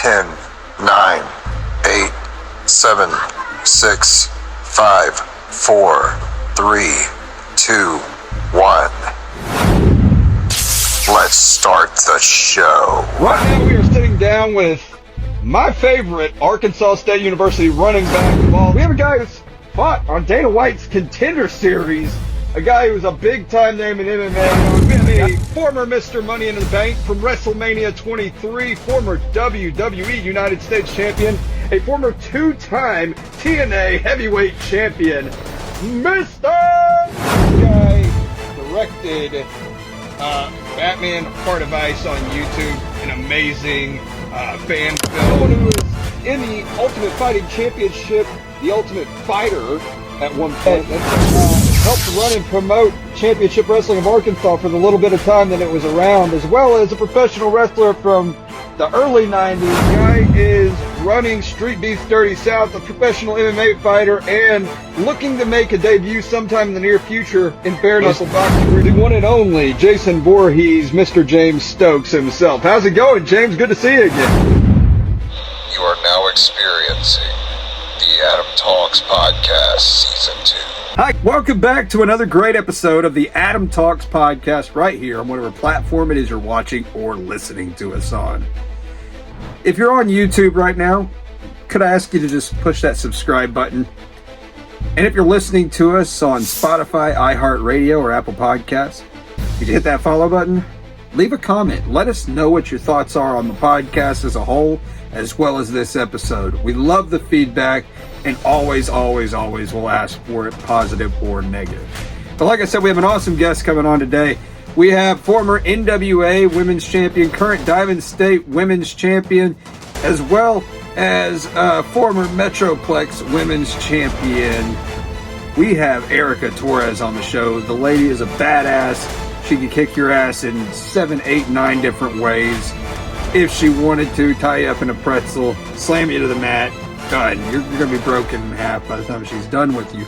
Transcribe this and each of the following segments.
10, 9, 8, 7, 6, 5, 4, 3, 2, 1. Let's start the show. Right now we are sitting down with my favorite Arkansas State University running back. We have a guy who's fought on Dana White's Contender Series, a guy who's a big-time name in MMA, a former Mr. Money in the Bank from WrestleMania 23, former WWE United States champion, a former two-time TNA heavyweight champion, Mr. This guy directed Batman Heart of Ice on YouTube, an amazing fan film. Someone who was in the Ultimate Fighting Championship, the Ultimate Fighter at one point, helped run and promote Championship Wrestling of Arkansas for the little bit of time that it was around, as well as a professional wrestler from the early 90s. The guy is running Street Beefs Dirty South, a professional MMA fighter, and looking to make a debut sometime in the near future in bare knuckle boxing. The one and only Jason Voorhees, Mr. James Stokes himself. How's it going, James? Good to see you again. You are now experiencing the Adam Talks Podcast Season 2. Hi, welcome back to another great episode of the Adam Talks Podcast right here on whatever platform it is you're watching or listening to us on. If you're on YouTube right now, could I ask you to just push that subscribe button? And if you're listening to us on Spotify, iHeartRadio, or Apple Podcasts, could you hit that follow button? Leave a comment. Let us know what your thoughts are on the podcast as a whole, as well as this episode. We love the feedback, and always will ask for it, positive or negative. But like I said, we have an awesome guest coming on today. We have former NWA Women's Champion, current Diamond State Women's Champion, as well as former Metroplex Women's Champion. We have Erica Torres on the show. The lady is a badass. She can kick your ass in 7, 8, 9 different ways. If she wanted to, tie you up in a pretzel, slam you to the mat, done. You're going to be broken in half by the time she's done with you.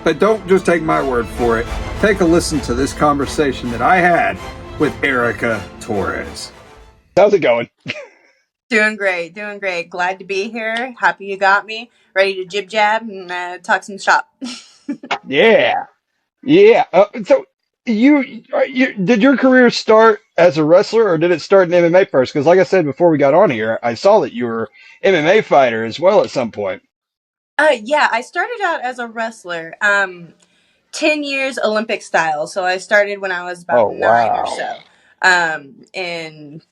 But don't just take my word for it. Take a listen to this conversation that I had with Erica Torres. How's it going? Doing great. Glad to be here. Happy you got me. Ready to jib jab and talk some shop. Yeah. So you did your career start as a wrestler, or did it start in MMA first? Because like I said before we got on here, I saw that you were MMA fighter as well at some point. Yeah, I started out as a wrestler. 10 years Olympic style. So I started when I was about 9 or so. And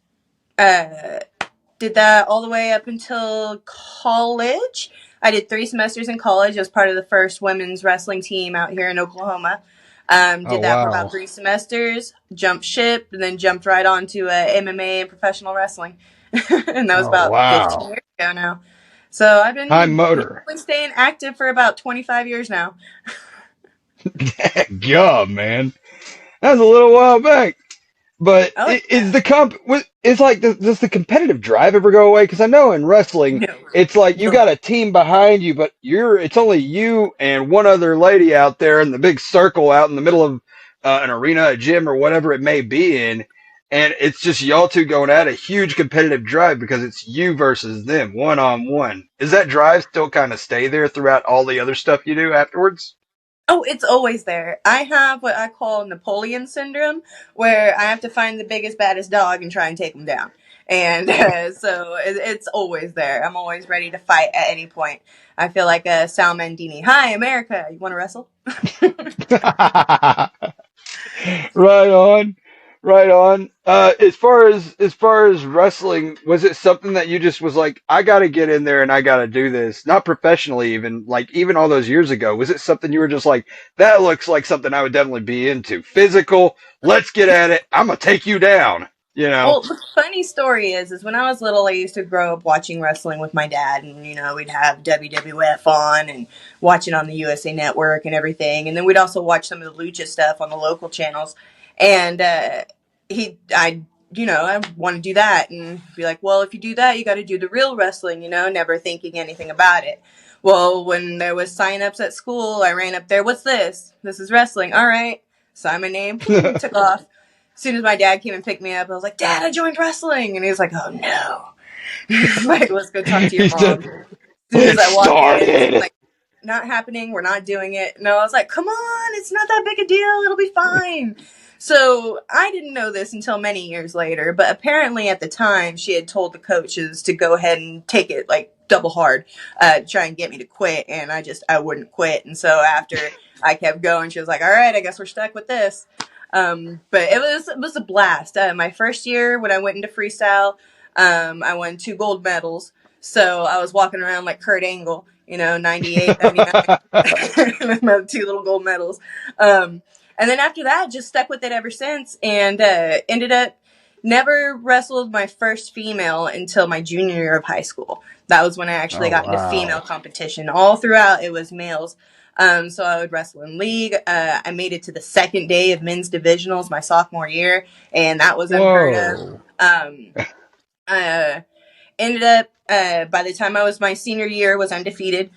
did that all the way up until college. I did 3 semesters in college. I was part of the first women's wrestling team out here in Oklahoma. Did that for about 3 semesters, jumped ship, and then jumped right on to MMA and professional wrestling. And that was about 15 years ago now. So I've been staying active for about 25 years now. God, man. That's a little while back. But does the competitive drive ever go away? Because I know in wrestling, it's like you got a team behind you, but it's only you and one other lady out there in the big circle out in the middle of an arena, a gym, or whatever it may be in. And it's just y'all two going at a huge competitive drive because it's you versus them, one-on-one. Does that drive still kind of stay there throughout all the other stuff you do afterwards? Oh, it's always there. I have what I call Napoleon syndrome, where I have to find the biggest, baddest dog and try and take him down. And so it's always there. I'm always ready to fight at any point. I feel like a Sal Mandini. Hi, America. You want to wrestle? Right on. As far as wrestling, was it something that you just was like, I got to get in there and I got to do this? Not professionally, even all those years ago. Was it something you were just like, that looks like something I would definitely be into? Physical, let's get at it. I'm gonna take you down. You know. Well, the funny story is when I was little, I used to grow up watching wrestling with my dad, and we'd have WWF on and watch it on the USA Network and everything, and then we'd also watch some of the lucha stuff on the local channels. And I want to do that and be like, well, if you do that, you got to do the real wrestling, never thinking anything about it. Well, when there was sign-ups at school, I ran up there. What's this? This is wrestling. All right. Sign my name. Took off. As soon as my dad came and picked me up, I was like, Dad, I joined wrestling. And he was like, oh, no. Like, let's go talk to your He's just, mom. As soon as it I walk in, she's started. like, not happening. We're not doing it. No, I was like, come on, it's not that big a deal. It'll be fine. So I didn't know this until many years later, but apparently at the time she had told the coaches to go ahead and take it like double hard, try and get me to quit. And I wouldn't quit. And so after I kept going, she was like, all right, I guess we're stuck with this. But it was a blast. My first year when I went into freestyle, I won 2 gold medals. So I was walking around like Kurt Angle, 98, 99, with my 2 little gold medals. And then after that, just stuck with it ever since, and ended up never wrestled my first female until my junior year of high school. That was when I actually got into female competition. All throughout, it was males. So I would wrestle in league. I made it to the second day of men's divisionals my sophomore year, and that was unheard of. Ended up, by the time I was my senior year, was undefeated.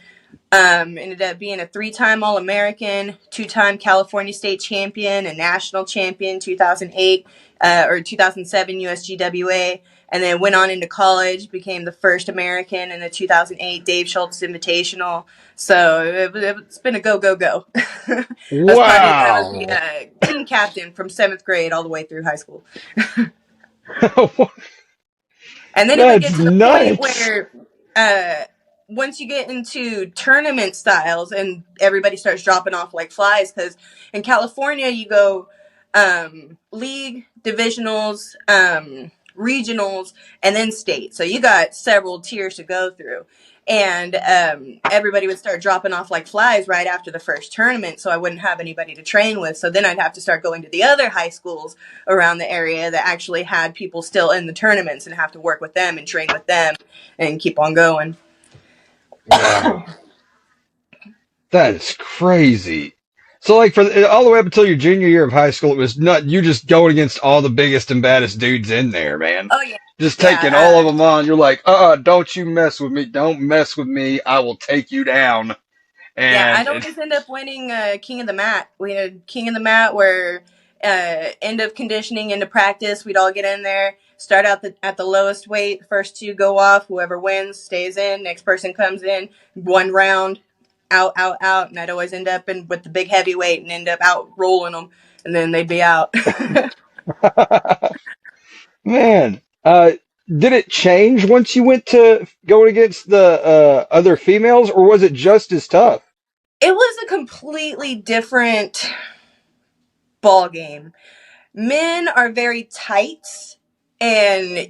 Ended up being a 3-time All-American, 2-time California State Champion, a national champion, 2008 or 2007 USGWA, and then went on into college, became the first American in the 2008 Dave Schultz Invitational. So it's been a go. I was the team captain from 7th grade all the way through high school. And then if it gets to the point where once you get into tournament styles and everybody starts dropping off like flies, because in California you go league, divisionals, regionals, and then state. So you got several tiers to go through. And everybody would start dropping off like flies right after the first tournament, so I wouldn't have anybody to train with. So then I'd have to start going to the other high schools around the area that actually had people still in the tournaments and have to work with them and train with them and keep on going. Wow. That is crazy. So, like, all the way up until your junior year of high school, it was not you just going against all the biggest and baddest dudes in there, man. Oh, yeah. Just taking all of them on. You're like, don't you mess with me. Don't mess with me. I will take you down. And I'd always end up winning King of the Mat. We had King of the Mat where end of conditioning into practice, we'd all get in there, start out at the lowest weight, first 2 go off, whoever wins stays in, next person comes in, 1 round, out, and I'd always end up with the big heavyweight and end up out rolling them, and then they'd be out. Man, did it change once you went to going against the other females, or was it just as tough? It was a completely different ball game. Men are very tight and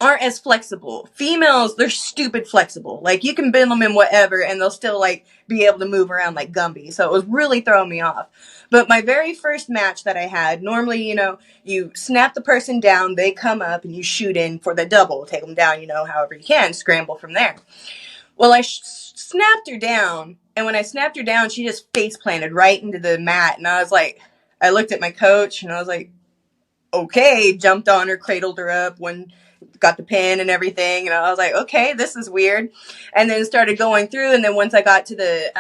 aren't as flexible. Females, they're stupid flexible. Like, you can bend them in whatever and they'll still like be able to move around like Gumby. So it was really throwing me off. But my very first match that I had, normally, you snap the person down, they come up and you shoot in for the double, take them down, however you can, scramble from there. Well, I snapped her down, and when I snapped her down, she just face planted right into the mat. And I was like, I looked at my coach and I was like, okay, jumped on her, cradled her up, got the pin and everything. And I was like, okay, this is weird. And then started going through. And then once I got to the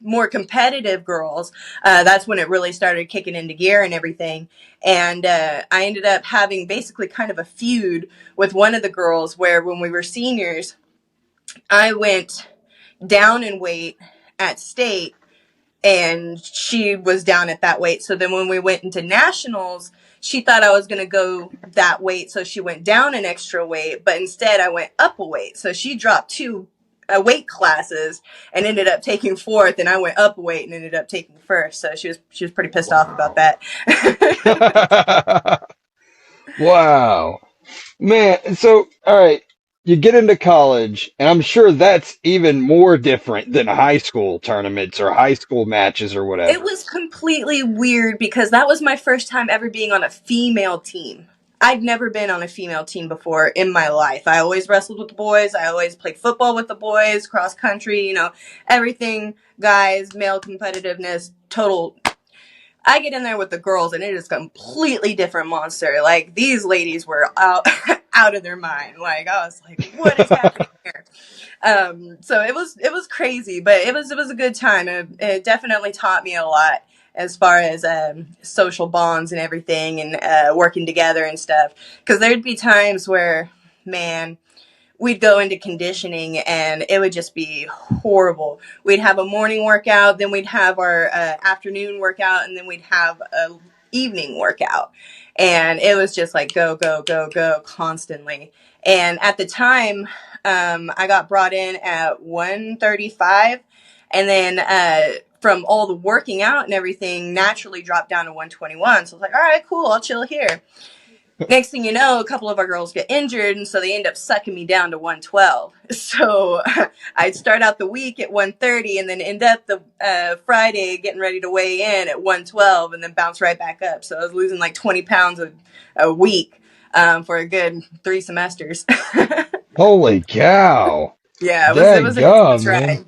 more competitive girls, that's when it really started kicking into gear and everything. And I ended up having basically kind of a feud with one of the girls where when we were seniors, I went down in weight at state and she was down at that weight. So then when we went into nationals, she thought I was going to go that weight. So she went down an extra weight, but instead I went up a weight. So she dropped 2 weight classes and ended up taking 4th, and I went up a weight and ended up taking 1st. So she was pretty pissed off about that. Wow. Man, so, all right, you get into college, and I'm sure that's even more different than high school tournaments or high school matches or whatever. It was completely weird because that was my first time ever being on a female team. I'd never been on a female team before in my life. I always wrestled with the boys. I always played football with the boys, cross country, everything, guys, male competitiveness, total. I get in there with the girls and it is a completely different monster. Like, these ladies were out of their mind. Like, I was like, what is happening here? So it was crazy, but it was a good time. It definitely taught me a lot as far as social bonds and everything, and working together and stuff. Because there'd be times where man, we'd go into conditioning and it would just be horrible. We'd have a morning workout, then we'd have our afternoon workout, and then we'd have a evening workout. And it was just like go, go, go, go constantly. And at the time, I got brought in at 135, and then from all the working out and everything, naturally dropped down to 121. So I was like, all right, cool, I'll chill here. Next thing you know, a couple of our girls get injured, and so they end up sucking me down to 112. So I'd start out the week at 130 and then end up the Friday getting ready to weigh in at 112 and then bounce right back up. So I was losing like 20 pounds a week for a good 3 semesters. Holy cow. Yeah, it was an intense ride.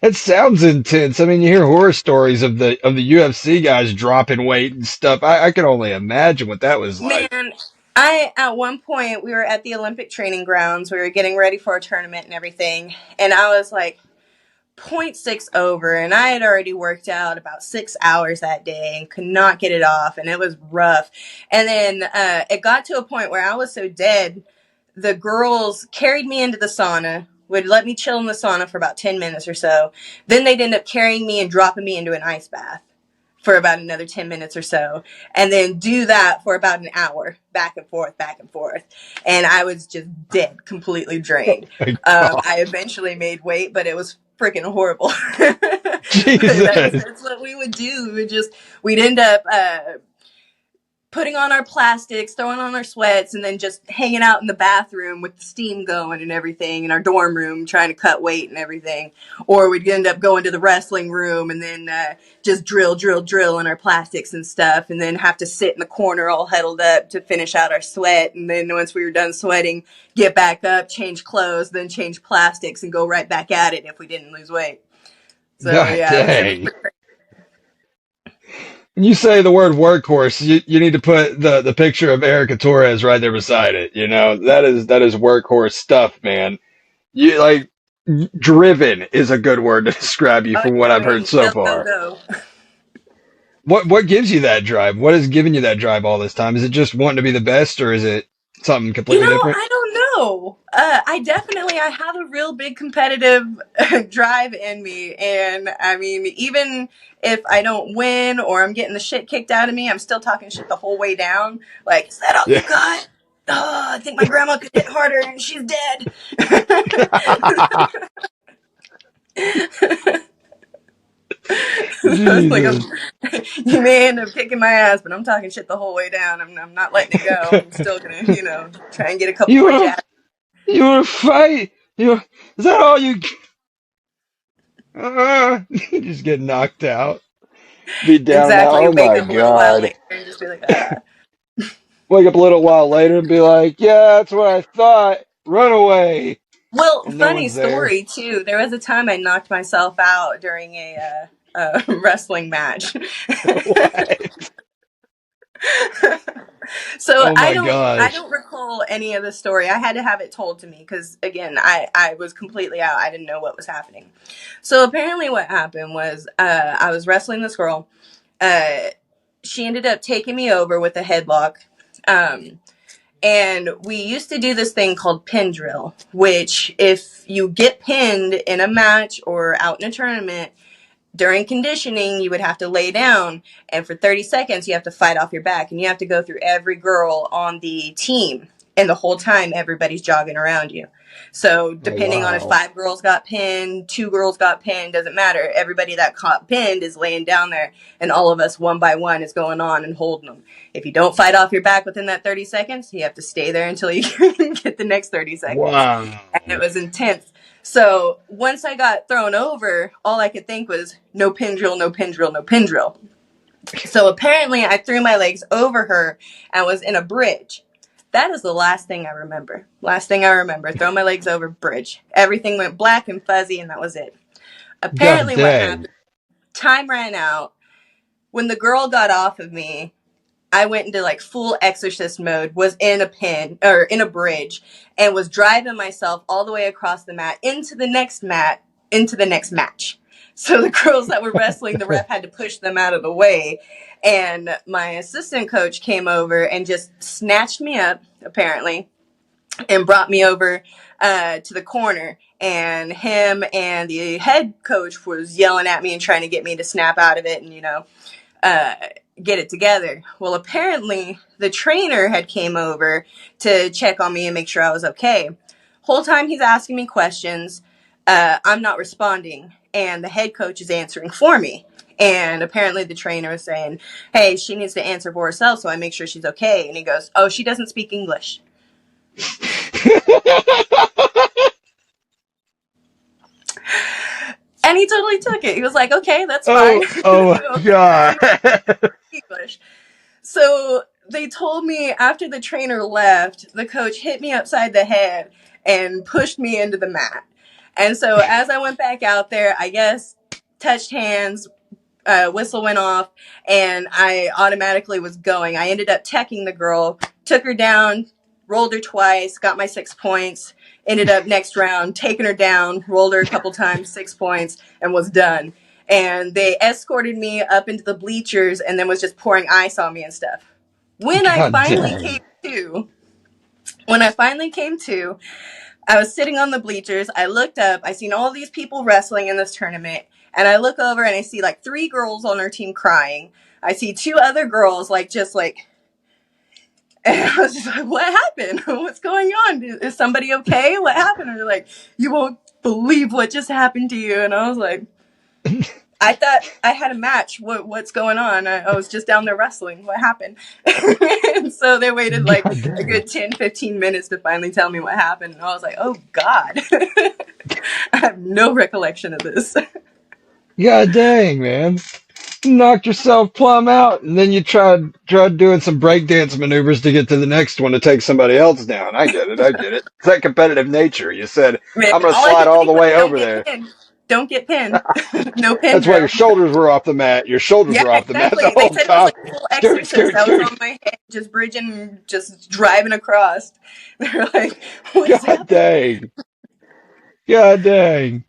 It sounds intense. I mean, you hear horror stories of the UFC guys dropping weight and stuff. I can only imagine what that was like. Man, at one point, we were at the Olympic training grounds. We were getting ready for a tournament and everything. And I was like 0.6 over. And I had already worked out about 6 hours that day and could not get it off. And it was rough. And then it got to a point where I was so dead, the girls carried me into the sauna, would let me chill in the sauna for about 10 minutes or so. Then they'd end up carrying me and dropping me into an ice bath for about another 10 minutes or so, and then do that for about an hour, back and forth, back and forth. And I was just dead, completely drained. I eventually made weight, but it was freaking horrible. Jesus. That's what we would do. We'd end up putting on our plastics, throwing on our sweats, and then just hanging out in the bathroom with the steam going and everything in our dorm room, trying to cut weight and everything. Or we'd end up going to the wrestling room and then just drill in our plastics and stuff, and then have to sit in the corner all huddled up to finish out our sweat. And then once we were done sweating, get back up, change clothes, then change plastics, and go right back at it if we didn't lose weight. So, God yeah. dang. When you say the word workhorse, you need to put the picture of Erica Torres right there beside it. You know, that is workhorse stuff, man. You like driven is a good word to describe you from what I've heard so far. Go. What gives you that drive? What has given you that drive all this time? Is it just wanting to be the best, or is it something completely different? I don't know. I have a real big competitive drive in me. And I mean, even if I don't win or I'm getting the shit kicked out of me, I'm still talking shit the whole way down. Like, is that all you got? Oh, I think my grandma could hit harder and she's dead. Like, you may end up kicking my ass, but I'm talking shit the whole way down. I'm not letting it go. I'm still gonna, try and get a couple more jabs. You wanna fight? Is that all you? Just get knocked out. Be down Exactly. now. Oh Wake my up a little while God. later and just be like, ah. Wake up a little while later and be like, yeah, that's what I thought. Run away. Well, And funny story too. There was a time I knocked myself out during a wrestling match. What? So Oh my I gosh. don't recall any of the story. I had to have it told to me because again, I was completely out. I didn't know what was happening. So apparently, what happened was I was wrestling this girl. She ended up taking me over with a headlock. And we used to do this thing called pin drill, which if you get pinned in a match or out in a tournament, during conditioning, you would have to lay down, and for 30 seconds, you have to fight off your back, and you have to go through every girl on the team, and the whole time, everybody's jogging around you. So depending on if 5 girls got pinned, 2 girls got pinned, doesn't matter. Everybody that got pinned is laying down there, and all of us one by one is going on and holding them. If you don't fight off your back within that 30 seconds, you have to stay there until you get the next 30 seconds. Wow. And it was intense. So once I got thrown over, all I could think was no pin drill, no pin drill, no pin drill. So apparently I threw my legs over her and was in a bridge. That is the last thing I remember. Throw my legs over bridge. Everything went black and fuzzy, and that was it. Apparently what happened, time ran out. When the girl got off of me, I went into like full exorcist mode, was in a bridge, and was driving myself all the way across the mat, into the next match. So the girls that were wrestling, the ref had to push them out of the way. And my assistant coach came over and just snatched me up, apparently, and brought me over to the corner. And him and the head coach was yelling at me and trying to get me to snap out of it and, uh, get it together. Well, apparently the trainer had came over to check on me and make sure I was okay. Whole time he's asking me questions. I'm not responding. And the head coach is answering for me. And apparently the trainer was saying, hey, she needs to answer for herself, so I make sure she's okay. And he goes, oh, she doesn't speak English. And he totally took it. He was like, okay, that's fine. Oh my Okay, God. English. So they told me after the trainer left, the coach hit me upside the head and pushed me into the mat. And so as I went back out there, I guess touched hands, whistle went off, and I automatically was going. I ended up teching the girl, took her down, rolled her twice, got my 6 points, ended up next round taking her down, rolled her a couple times, 6 points, and was done. And they escorted me up into the bleachers and then was just pouring ice on me and stuff. When I finally came to, I was sitting on the bleachers. I looked up. I seen all these people wrestling in this tournament. And I look over and I see like 3 girls on our team crying. I see 2 other girls and I was just like, what happened? What's going on? Is somebody okay? What happened? And they're like, you won't believe what just happened to you. And I was like, I thought I had a match. What's going on? I was just down there wrestling. What happened? And so they waited like a good 10, 15 minutes to finally tell me what happened. And I was like, oh, God. I have no recollection of this. God dang, man. You knocked yourself plumb out, and then you tried doing some breakdance maneuvers to get to the next one to take somebody else down. I get it. It's that competitive nature. You said, Man, I'm going to all I slide could all think the was way don't over get there. pinned. Don't get pinned. No pin That's why your drill. shoulders were off the mat. Your shoulders Yeah, were off the mat the exactly. They whole said it was time. like full Scoot, exorcist. scoot, I was scoot. on my head, just bridging, just driving across. They're like, what is God happening? dang. God dang.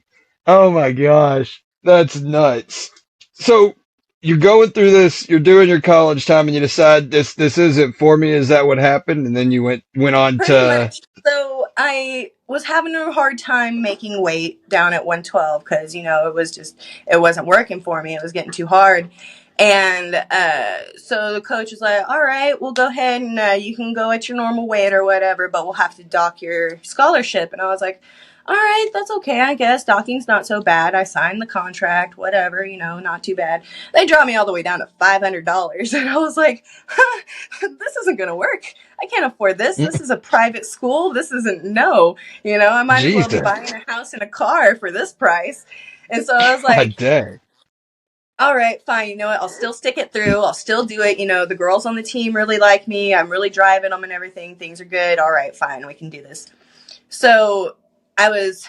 Oh my gosh. That's nuts. So you're going through this, you're doing your college time and you decide this isn't for me. Is that what happened? And then you went on Pretty to much. So I was having a hard time making weight down at 112 because, it wasn't working for me. It was getting too hard. And so the coach was like, all right, we'll go ahead and you can go at your normal weight or whatever, but we'll have to dock your scholarship. And I was like, all right, that's okay, I guess. Docking's not so bad. I signed the contract, whatever, not too bad. They dropped me all the way down to $500. And I was like, this isn't going to work. I can't afford this. This is a private school. This isn't, no. I might as well be Jesus. buying a house and a car for this price. And so I was God like, dang. all right, fine. You know what? I'll still stick it through. I'll still do it. The girls on the team really like me. I'm really driving them and everything. Things are good. All right, fine. We can do this. So I was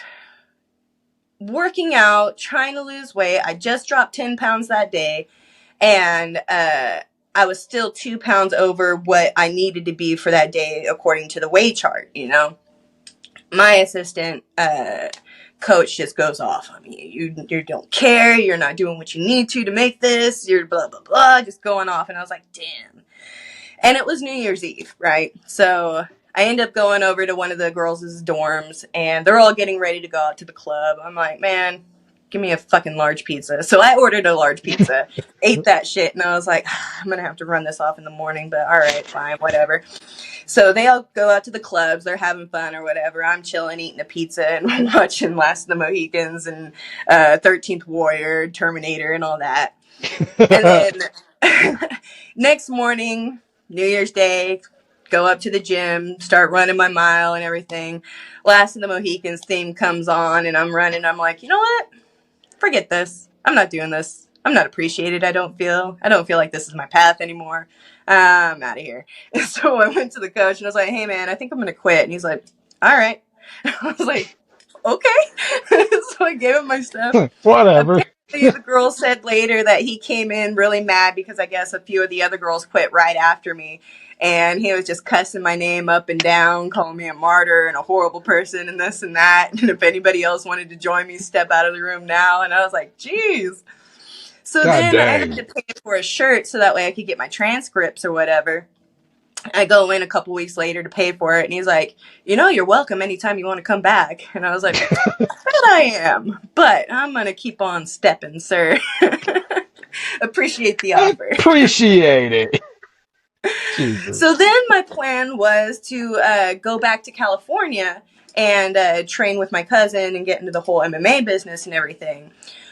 working out, trying to lose weight. I just dropped 10 pounds that day. And I was still 2 pounds over what I needed to be for that day according to the weight chart. My assistant coach just goes off on me. You don't care. You're not doing what you need to make this. You're blah, blah, blah, just going off. And I was like, damn. And it was New Year's Eve, right? So I end up going over to one of the girls' dorms, and they're all getting ready to go out to the club. I'm like, man, give me a fucking large pizza. So I ordered a large pizza, ate that shit, and I was like, I'm going to have to run this off in the morning, but all right, fine, whatever. So they all go out to the clubs. They're having fun or whatever. I'm chilling, eating a pizza and watching Last of the Mohicans and 13th Warrior, Terminator, and all that. And then next morning, New Year's Day, go up to the gym, start running my mile and everything. Last of the Mohicans theme comes on, and I'm running. I'm like, you know what? Forget this. I'm not doing this. I'm not appreciated. I don't feel like this is my path anymore. I'm out of here. And so I went to the coach and I was like, hey man, I think I'm going to quit. And he's like, all right. I was like, okay. So I gave him my stuff. Whatever. Apparently the girl said later that he came in really mad because I guess a few of the other girls quit right after me. And he was just cussing my name up and down, calling me a martyr and a horrible person and this and that. And if anybody else wanted to join me, step out of the room now. And I was like, geez. So God then I dang. had to pay for a shirt so that way I could get my transcripts or whatever. I go in a couple weeks later to pay for it, and he's like, you're welcome anytime you want to come back. And I was like, "Bet I am, but I'm gonna keep on stepping, sir." Appreciate the offer. Appreciate it. Jesus. So then my plan was to go back to California and train with my cousin and get into the whole MMA business and everything.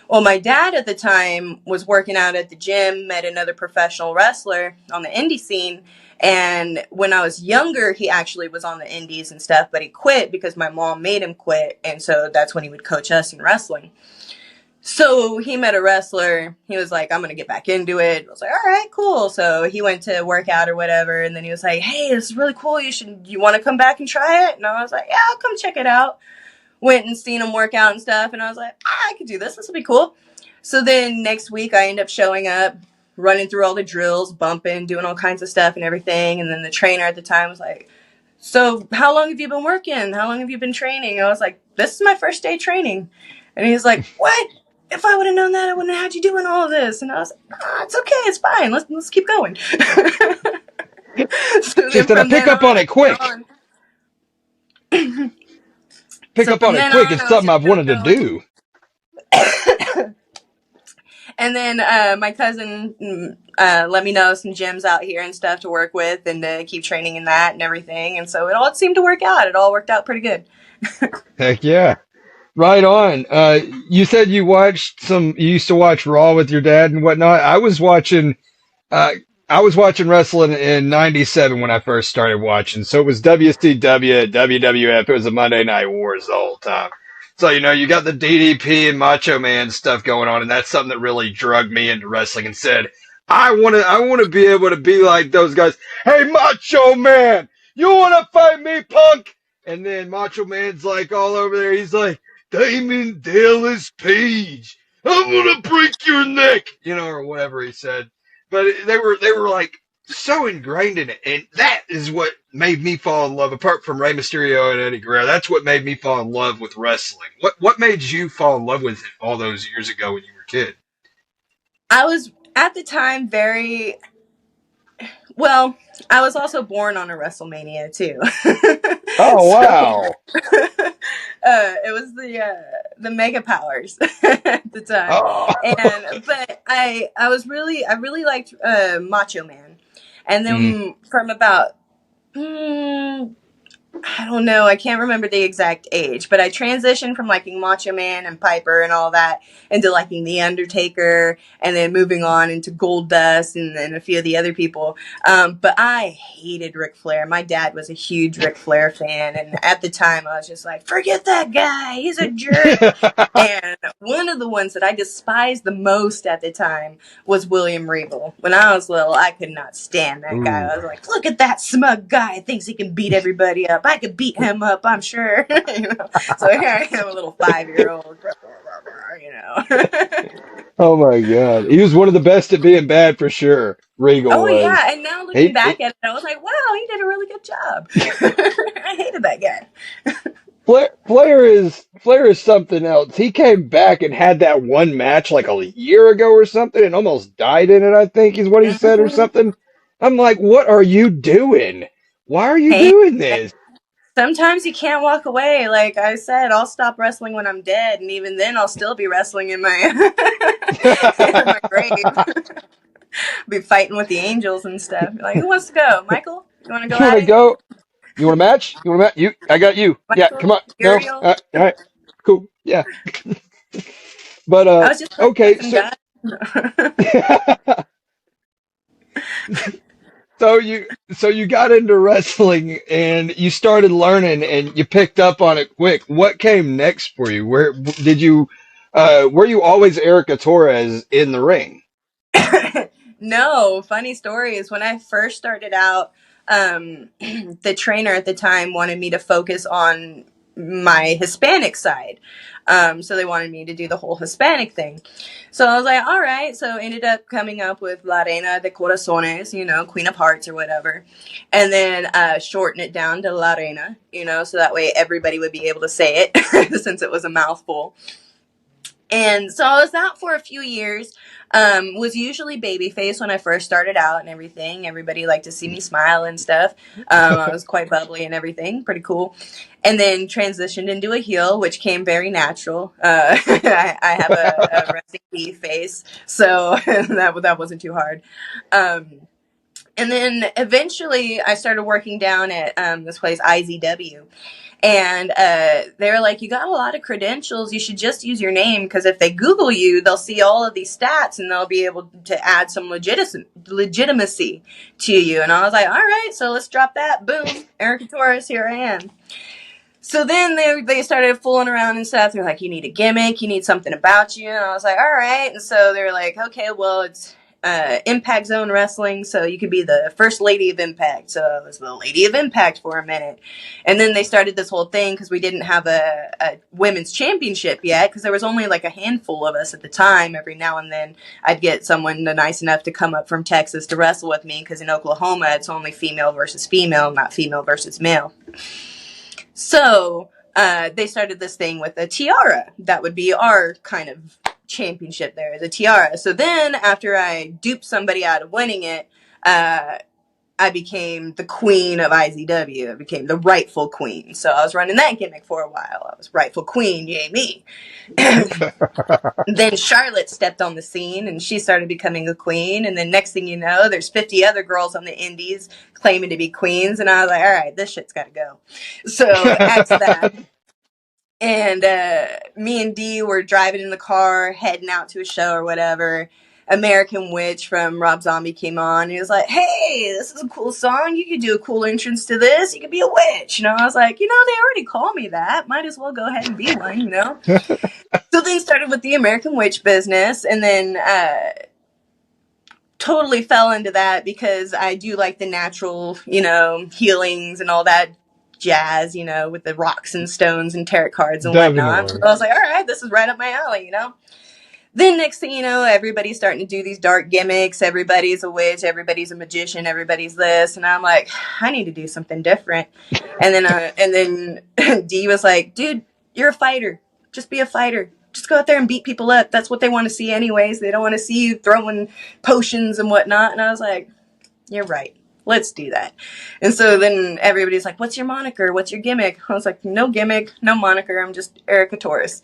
Well, my dad at the time was working out at the gym, met another professional wrestler on the indie scene. And when I was younger, he actually was on the indies and stuff, but he quit because my mom made him quit. And so that's when he would coach us in wrestling. So he met a wrestler. He was like, I'm going to get back into it. I was like, all right, cool. So he went to work out or whatever. And then he was like, hey, this is really cool. You want to come back and try it? And I was like, yeah, I'll come check it out. Went and seen him work out and stuff. And I was like, I could do this. This will be cool. So then next week I end up showing up, running through all the drills, bumping, doing all kinds of stuff and everything. And then the trainer at the time was like, so how long have you been working? How long have you been training? I was like, this is my first day training. And he's like, what? If I would have known that, I wouldn't have had you doing all of this. And I was like, it's okay. It's fine. Let's keep going. So Just that I pick up on it quick. Pick up on it quick. It's something I've wanted to do. And then my cousin let me know some gyms out here and stuff to work with and to keep training in that and everything. And so it all seemed to work out. It all worked out pretty good. Heck yeah. Right on. You said you used to watch Raw with your dad and whatnot. I was watching wrestling in '97 when I first started watching. So it was WCW, WWF. It was the Monday Night Wars the whole time. So, you got the DDP and Macho Man stuff going on, and that's something that really drugged me into wrestling and said, I want to be able to be like those guys. Hey, Macho Man, you want to fight me, punk? And then Macho Man's like all over there. He's like, Damon Dallas Page, I'm gonna break your neck, or whatever he said. But they were like so ingrained in it, and that is what made me fall in love. Apart from Rey Mysterio and Eddie Guerrero, that's what made me fall in love with wrestling. What made you fall in love with it all those years ago when you were a kid? I was at the time well, I was also born on a WrestleMania too. Oh wow! It was the Mega Powers at the time, but I really liked Macho Man, and then from about I don't know, I can't remember the exact age, but I transitioned from liking Macho Man and Piper and all that into liking The Undertaker, and then moving on into Goldust and then a few of the other people. But I hated Ric Flair. My dad was a huge Ric Flair fan, and at the time I was just like, forget that guy, he's a jerk. And one of the ones that I despised the most at the time was William Regal. When I was little, I could not stand that guy. I was like, look at that smug guy, thinks he can beat everybody up. I could beat him up, I'm sure. So here I am, a little 5-year-old. Oh my God, he was one of the best at being bad for sure. Regal was. Oh yeah, and now looking back at it, I was like, wow, he did a really good job. I hated that guy. Flair is something else. He came back and had that one match like a year ago or something and almost died in it, I think is what he said or something. I'm like, what are you doing? Why are you doing this? Sometimes you can't walk away. Like I said, I'll stop wrestling when I'm dead, and even then I'll still be wrestling in my, in my grave. Be fighting with the angels and stuff. Like, who wants to go? Michael? You want to go? You want to go? You want a match? You want a match? I got you. Michael, yeah, come on. No. All right. Cool. Yeah. But I was just okay. So you got into wrestling and you started learning and you picked up on it quick. What came next for you? Where did you were you always Erica Torres in the ring? No, funny story is when I first started out, the trainer at the time wanted me to focus on my Hispanic side. So they wanted me to do the whole Hispanic thing. So I was like, all right. So ended up coming up with La Reina de Corazones, Queen of Hearts or whatever. And then shorten it down to La Reina, so that way everybody would be able to say it since it was a mouthful. And so I was out for a few years. Was usually babyface when I first started out and everything. Everybody liked to see me smile and stuff. I was quite bubbly and everything, pretty cool. And then transitioned into a heel, which came very natural. I have a resting bee face, so that wasn't too hard. And then eventually I started working down at this place, IZW. And they were like, you got a lot of credentials. You should just use your name, because if they Google you, they'll see all of these stats and they'll be able to add some legitimacy to you. And I was like, all right, so let's drop that. Boom. Erica Torres, here I am. So then they started fooling around and stuff. They're like, you need a gimmick. You need something about you. And I was like, all right. And so they're like, okay, well, it's Impact Zone Wrestling, so you could be the first lady of Impact. So I was the lady of Impact for a minute. And then they started this whole thing because we didn't have a women's championship yet, because there was only like a handful of us at the time. Every now and then I'd get someone nice enough to come up from Texas to wrestle with me, because in Oklahoma it's only female versus female, not female versus male. So they started this thing with a tiara. That would be our kind of championship there, the tiara. So then after I duped somebody out of winning it, I became the queen of IZW. I became the rightful queen. So I was running that gimmick for a while. I was rightful queen, yay me. Then Charlotte stepped on the scene and she started becoming a queen. And then next thing you know, there's 50 other girls on the indies claiming to be queens. And I was like, all right, this shit's got to go. So add to that. And me and Dee were driving in the car, heading out to a show or whatever. American Witch from Rob Zombie came on. He was like, hey, this is a cool song. You could do a cool entrance to this. You could be a witch. You know, I was like, they already call me that. Might as well go ahead and be one, So things started with the American Witch business, and then totally fell into that because I do like the natural, healings and all that jazz, with the rocks and stones and tarot cards and whatnot. So I was like, all right, this is right up my alley, Then next thing you know, everybody's starting to do these dark gimmicks. Everybody's a witch. Everybody's a magician. Everybody's this. And I'm like, I need to do something different. And then Dee was like, dude, you're a fighter. Just be a fighter. Just go out there and beat people up. That's what they want to see anyways. They don't want to see you throwing potions and whatnot. And I was like, you're right. Let's do that. And so then everybody's like, what's your moniker? What's your gimmick? I was like, no gimmick, no moniker. I'm just Erica Torres.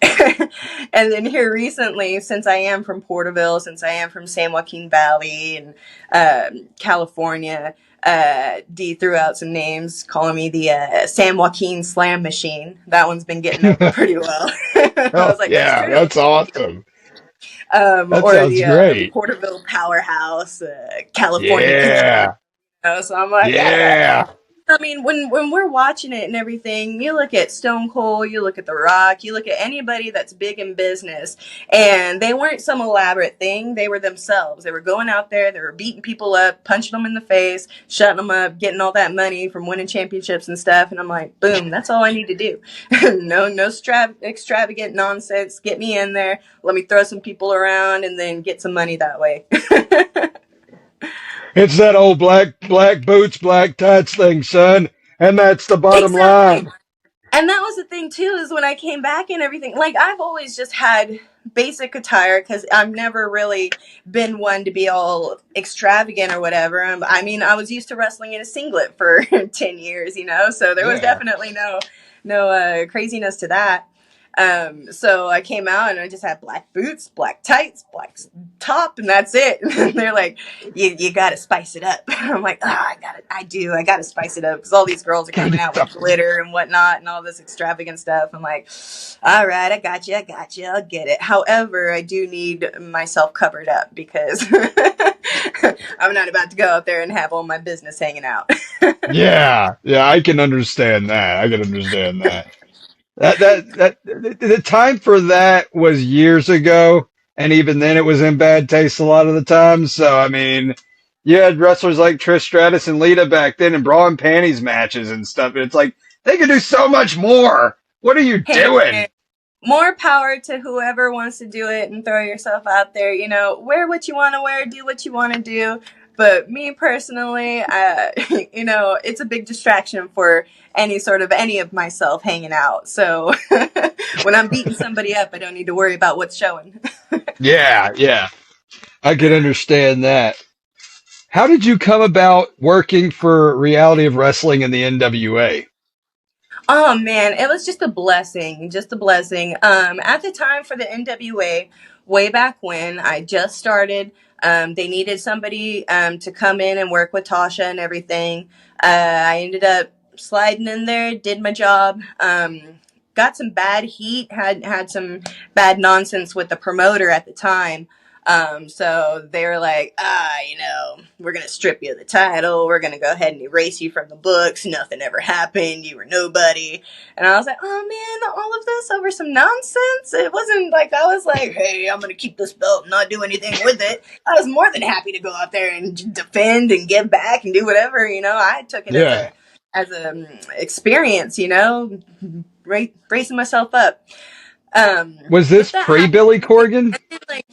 And then here recently, since I am from Porterville, since I am from San Joaquin Valley and California, Dee threw out some names calling me the San Joaquin Slam Machine. That one's been getting over pretty well. I was like, yeah, that's awesome. That or sounds great. Porterville Powerhouse, California. So I'm like, yeah. I mean, when we're watching it and everything, you look at Stone Cold, you look at The Rock, you look at anybody that's big in business, and they weren't some elaborate thing. They were themselves. They were going out there, they were beating people up, punching them in the face, shutting them up, getting all that money from winning championships and stuff. And I'm like, boom, that's all I need to do. No extravagant nonsense. Get me in there, let me throw some people around, and then get some money that way. It's that old black boots, black tights thing, son. And that's the bottom line. And that was the thing, too, is when I came back and everything, like, I've always just had basic attire because I've never really been one to be all extravagant or whatever. I mean, I was used to wrestling in a singlet for 10 years, so there was definitely no craziness to that. So I came out and I just had black boots, black tights, black top, and that's it. And they're like, you gotta spice it up. I'm like, I gotta spice it up because all these girls are coming out with glitter and whatnot and all this extravagant stuff. I'm like, all right, I got you, I'll get it. However, I do need myself covered up because I'm not about to go out there and have all my business hanging out. yeah, I can understand that. That the time for that was years ago, and even then it was in bad taste a lot of the time. So I mean, you had wrestlers like Trish Stratus and Lita back then in bra and panties matches and stuff. And it's like they could do so much more. What are you doing? More power to whoever wants to do it and throw yourself out there. Wear what you want to wear, do what you want to do. But me personally, it's a big distraction for any of myself hanging out. So when I'm beating somebody up, I don't need to worry about what's showing. Yeah, yeah. I can understand that. How did you come about working for Reality of Wrestling in the NWA? Oh man, it was just a blessing, just a blessing. At the time for the NWA, way back when I just started, they needed somebody to come in and work with Tasha and everything. I ended up sliding in there, did my job. Got some bad heat, had some bad nonsense with the promoter at the time. So they were like, we're going to strip you of the title. We're going to go ahead and erase you from the books. Nothing ever happened. You were nobody. And I was like, oh man, all of this over some nonsense. It wasn't like I was like, hey, I'm going to keep this belt and not do anything with it. I was more than happy to go out there and defend and give back and do whatever. I took it Yeah. as a experience, bracing myself up. Was this pre Billy Corgan? Like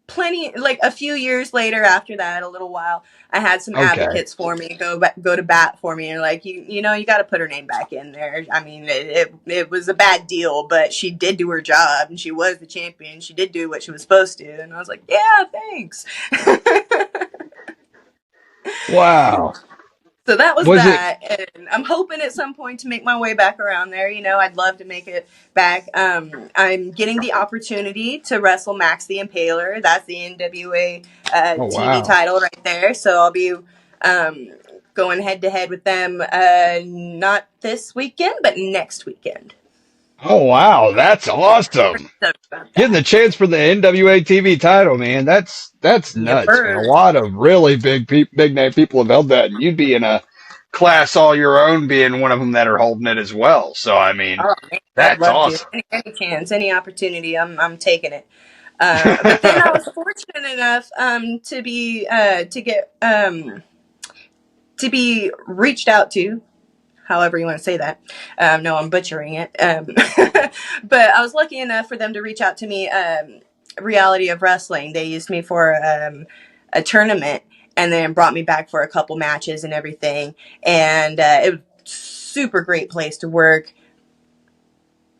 plenty, like a few years later after that, a little while, I had some Okay. advocates for me go to bat for me, and like you got to put her name back in there. I mean, it was a bad deal, but she did do her job, and she was the champion. She did do what she was supposed to, and I was like, yeah, thanks. Wow. So that was that, and I'm hoping at some point to make my way back around there. I'd love to make it back. I'm getting the opportunity to wrestle Max the Impaler. That's the NWA TV title right there. So I'll be going head to head with them, not this weekend, but next weekend. Oh wow, that's awesome! Getting the chance for the NWA TV title, man, that's nuts. Man. A lot of really big name people have held that, and you'd be in a class all your own, being one of them that are holding it as well. So I mean, that's awesome. Any chance, any opportunity, I'm taking it. But then I was fortunate enough to be reached out to. However you want to say that. No, I'm butchering it. But I was lucky enough for them to reach out to me. Reality of Wrestling. They used me for a tournament and then brought me back for a couple matches and everything. And it was a super great place to work.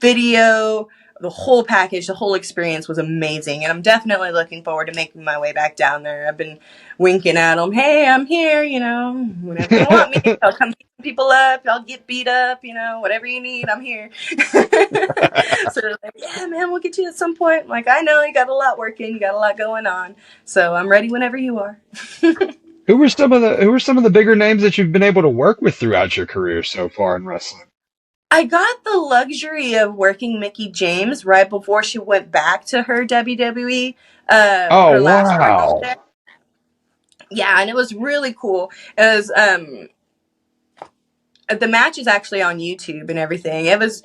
Video, the whole package, the whole experience was amazing. And I'm definitely looking forward to making my way back down there. I've been winking at them. Hey, I'm here, whenever you want me, I'll come beat people up. I'll get beat up, whatever you need, I'm here. So they're like, yeah, man, we'll get you at some point. I'm like, I know you got a lot working, you got a lot going on. So I'm ready whenever you are. Who were some of the bigger names that you've been able to work with throughout your career so far in wrestling? I got the luxury of working Mickie James right before she went back to her WWE. Her last run there. Yeah, and it was really cool. It was the match is actually on YouTube and everything. It was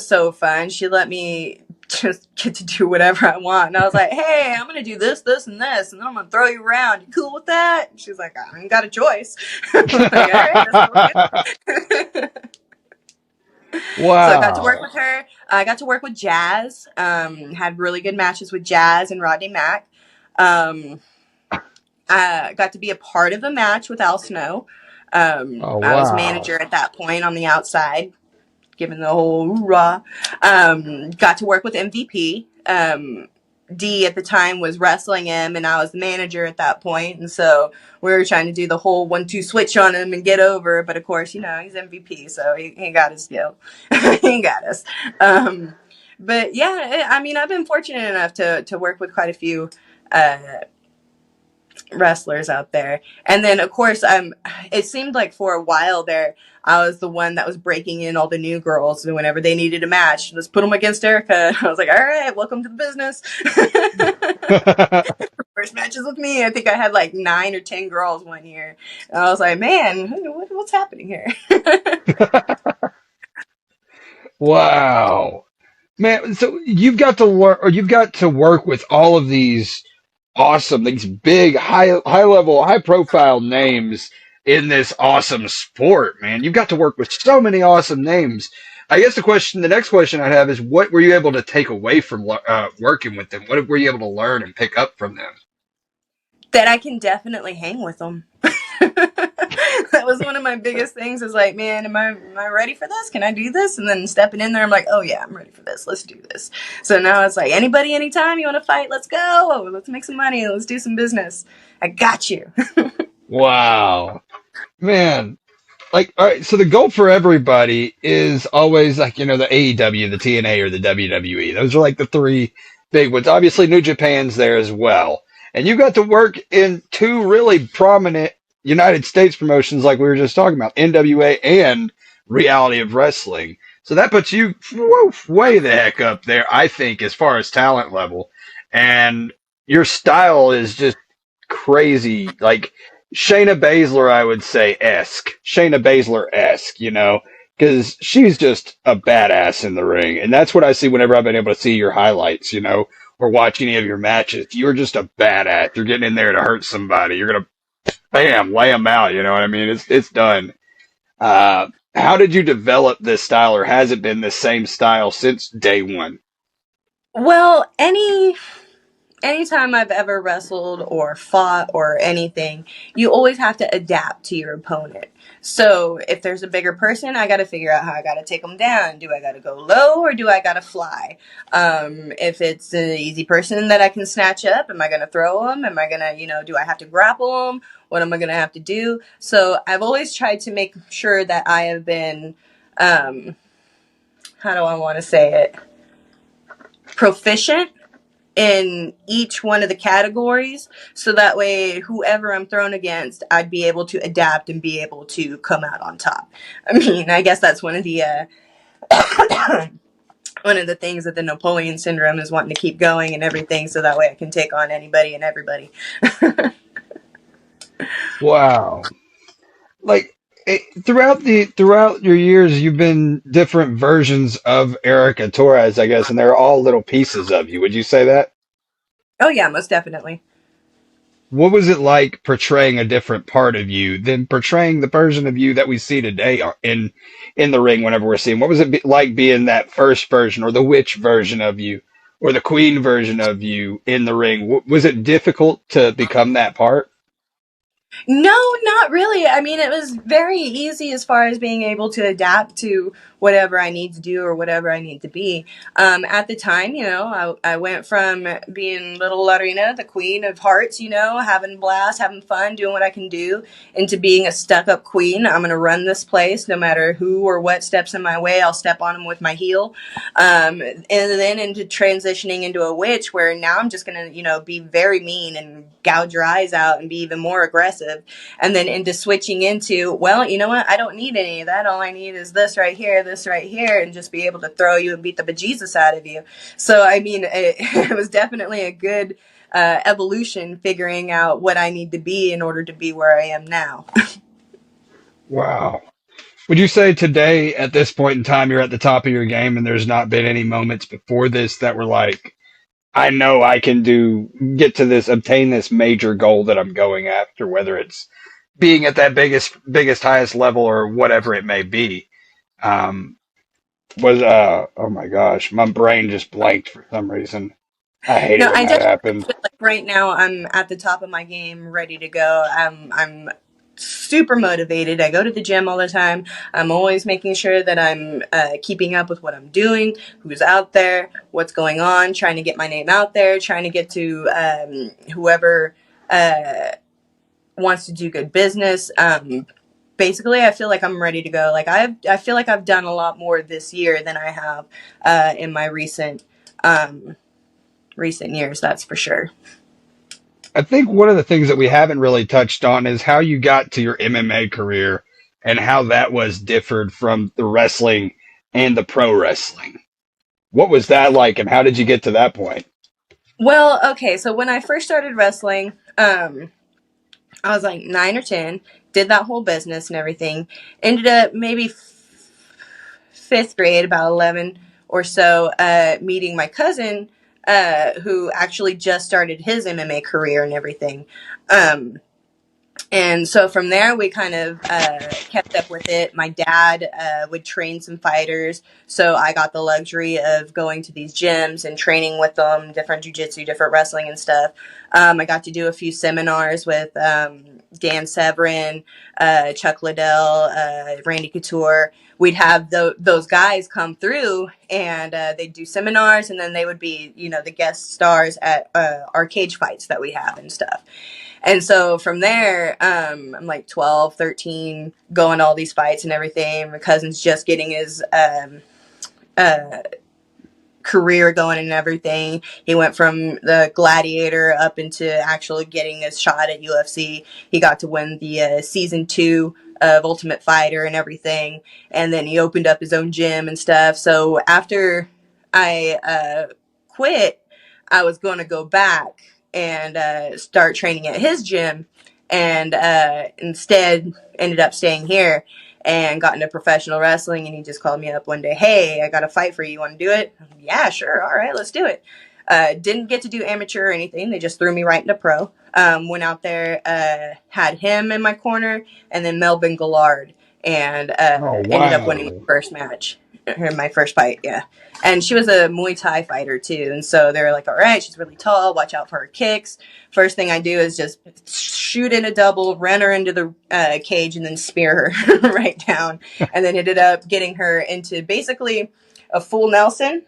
so fun. She let me just get to do whatever I want, and I was like, "Hey, I'm gonna do this, this, and this, and then I'm gonna throw you around. You cool with that?" And she's like, "I ain't got a choice." I was like, all right, wow. So I got to work with her. I got to work with Jazz. Had really good matches with Jazz and Rodney Mack. I got to be a part of a match with Al Snow. I was manager at that point on the outside, giving the whole hoorah. Got to work with MVP. D at the time was wrestling him, and I was the manager at that point, and so we were trying to do the whole 1-2 switch on him and get over, but of course, he's MVP, so he got his skill. He got us. But yeah, I mean, I've been fortunate enough to work with quite a few wrestlers out there, and then of course it seemed like for a while there I was the one that was breaking in all the new girls, and whenever they needed a match, let's put them against Erica. I was like, all right, welcome to the business. First matches with me, I think I had like 9 or 10 girls one year, and I was like, man, what's happening here? Wow, man, so you've got to work with all of these these big, high level, high profile names in this awesome sport, man. You've got to work with so many awesome names. I guess the next question I'd have is, what were you able to take away from working with them? What were you able to learn and pick up from them? that I can definitely hang with them. That was one of my biggest things, is like, man, am I ready for this? Can I do this? And then stepping in there, I'm like, oh yeah, I'm ready for this. Let's do this. So now it's like, anybody, anytime you want to fight, let's go. Let's make some money. Let's do some business. I got you. Wow. Man, like, all right, so the goal for everybody is always like, the AEW, the TNA, or the WWE. Those are like the three big ones. Obviously, New Japan's there as well. And you got to work in two really prominent United States promotions, like we were just talking about, NWA and Reality of Wrestling. So that puts you way the heck up there, I think, as far as talent level. And your style is just crazy. Like, Shayna Baszler, I would say, Shayna Baszler-esque, because she's just a badass in the ring. And that's what I see whenever I've been able to see your highlights, or watch any of your matches. You're just a badass. You're getting in there to hurt somebody. You're going to, bam, lay them out. You know what I mean? It's done. How did you develop this style, or has it been the same style since day one? Well, anytime I've ever wrestled or fought or anything, you always have to adapt to your opponent. So if there's a bigger person, I got to figure out how I got to take them down. Do I got to go low, or do I got to fly? If it's an easy person that I can snatch up, am I going to throw them? Am I going to, do I have to grapple them? What am I going to have to do? So I've always tried to make sure that I have been, how do I want to say it? Proficient in each one of the categories, so that way whoever I'm thrown against, I'd be able to adapt and be able to come out on top. I mean, I guess that's one of the one of the things that the Napoleon syndrome is, wanting to keep going and everything, so that way I can take on anybody and everybody. Wow. Like, throughout your years, you've been different versions of Erica Torres, I guess, and they're all little pieces of you. Would you say that? Oh yeah, most definitely. What was it like portraying a different part of you than portraying the version of you that we see today in the ring whenever we're seeing? What was it like being that first version, or the witch version of you, or the queen version of you in the ring? Was it difficult to become that part? No, not really. I mean, it was very easy as far as being able to adapt to whatever I need to do or whatever I need to be. At the time, I went from being little Larina, the queen of hearts, having blast, having fun, doing what I can do, into being a stuck-up queen. I'm going to run this place no matter who or what steps in my way. I'll step on them with my heel. And then into transitioning into a witch, where now I'm just going to, be very mean and gouge your eyes out and be even more aggressive. And then into switching into, well, you know what? I don't need any of that. All I need is this right here, and just be able to throw you and beat the bejesus out of you. So, I mean, it was definitely a good evolution, figuring out what I need to be in order to be where I am now. Wow. Would you say today, at this point in time, you're at the top of your game, and there's not been any moments before this that were like, I know I can obtain this major goal that I'm going after, whether it's being at that biggest, highest level, or whatever it may be? Um, oh my gosh, my brain just blanked for some reason. I hate it No, when I that definitely happens. feel like right now I'm at the top of my game, ready to go. I'm super motivated. I go to the gym all the time. I'm always making sure that I'm keeping up with what I'm doing, who's out there, what's going on, trying to get my name out there, trying to get to whoever wants to do good business. Basically, I feel like I'm ready to go. Like I feel like I've done a lot more this year than I have in my recent years. That's for sure. I think one of the things that we haven't really touched on is how you got to your MMA career, and how that was differed from the wrestling and the pro wrestling. What was that like, and how did you get to that point? Well, okay, so when I first started wrestling, I was like 9 or 10, did that whole business and everything. Ended up maybe fifth grade, about 11 or so, meeting my cousin, who actually just started his MMA career and everything. And so from there, we kind of kept up with it. My dad would train some fighters. So I got the luxury of going to these gyms and training with them, different jiu-jitsu, different wrestling and stuff. I got to do a few seminars with Dan Severin, Chuck Liddell, Randy Couture. We'd have those guys come through and they'd do seminars, and then they would be, the guest stars at our cage fights that we have and stuff. And so from there, I'm like 12, 13, going to all these fights and everything. My cousin's just getting his career going and everything. He went from the gladiator up into actually getting a shot at UFC. He got to win the season 2 of Ultimate Fighter and everything. And then he opened up his own gym and stuff. So after I quit, I was going to go back and start training at his gym, and instead ended up staying here and got into professional wrestling. And he just called me up one day, hey, I got a fight for you. You want to do it? Yeah, sure. All right, let's do it. Didn't get to do amateur or anything. They just threw me right into pro. Went out there, had him in my corner, and then Melvin Gillard, and ended up winning my first match, or my first fight, yeah. And she was a Muay Thai fighter too, and so they were like, all right, she's really tall, watch out for her kicks. First thing I do is just shoot in a double, run her into the cage, and then spear her right down, and then ended up getting her into basically a full Nelson,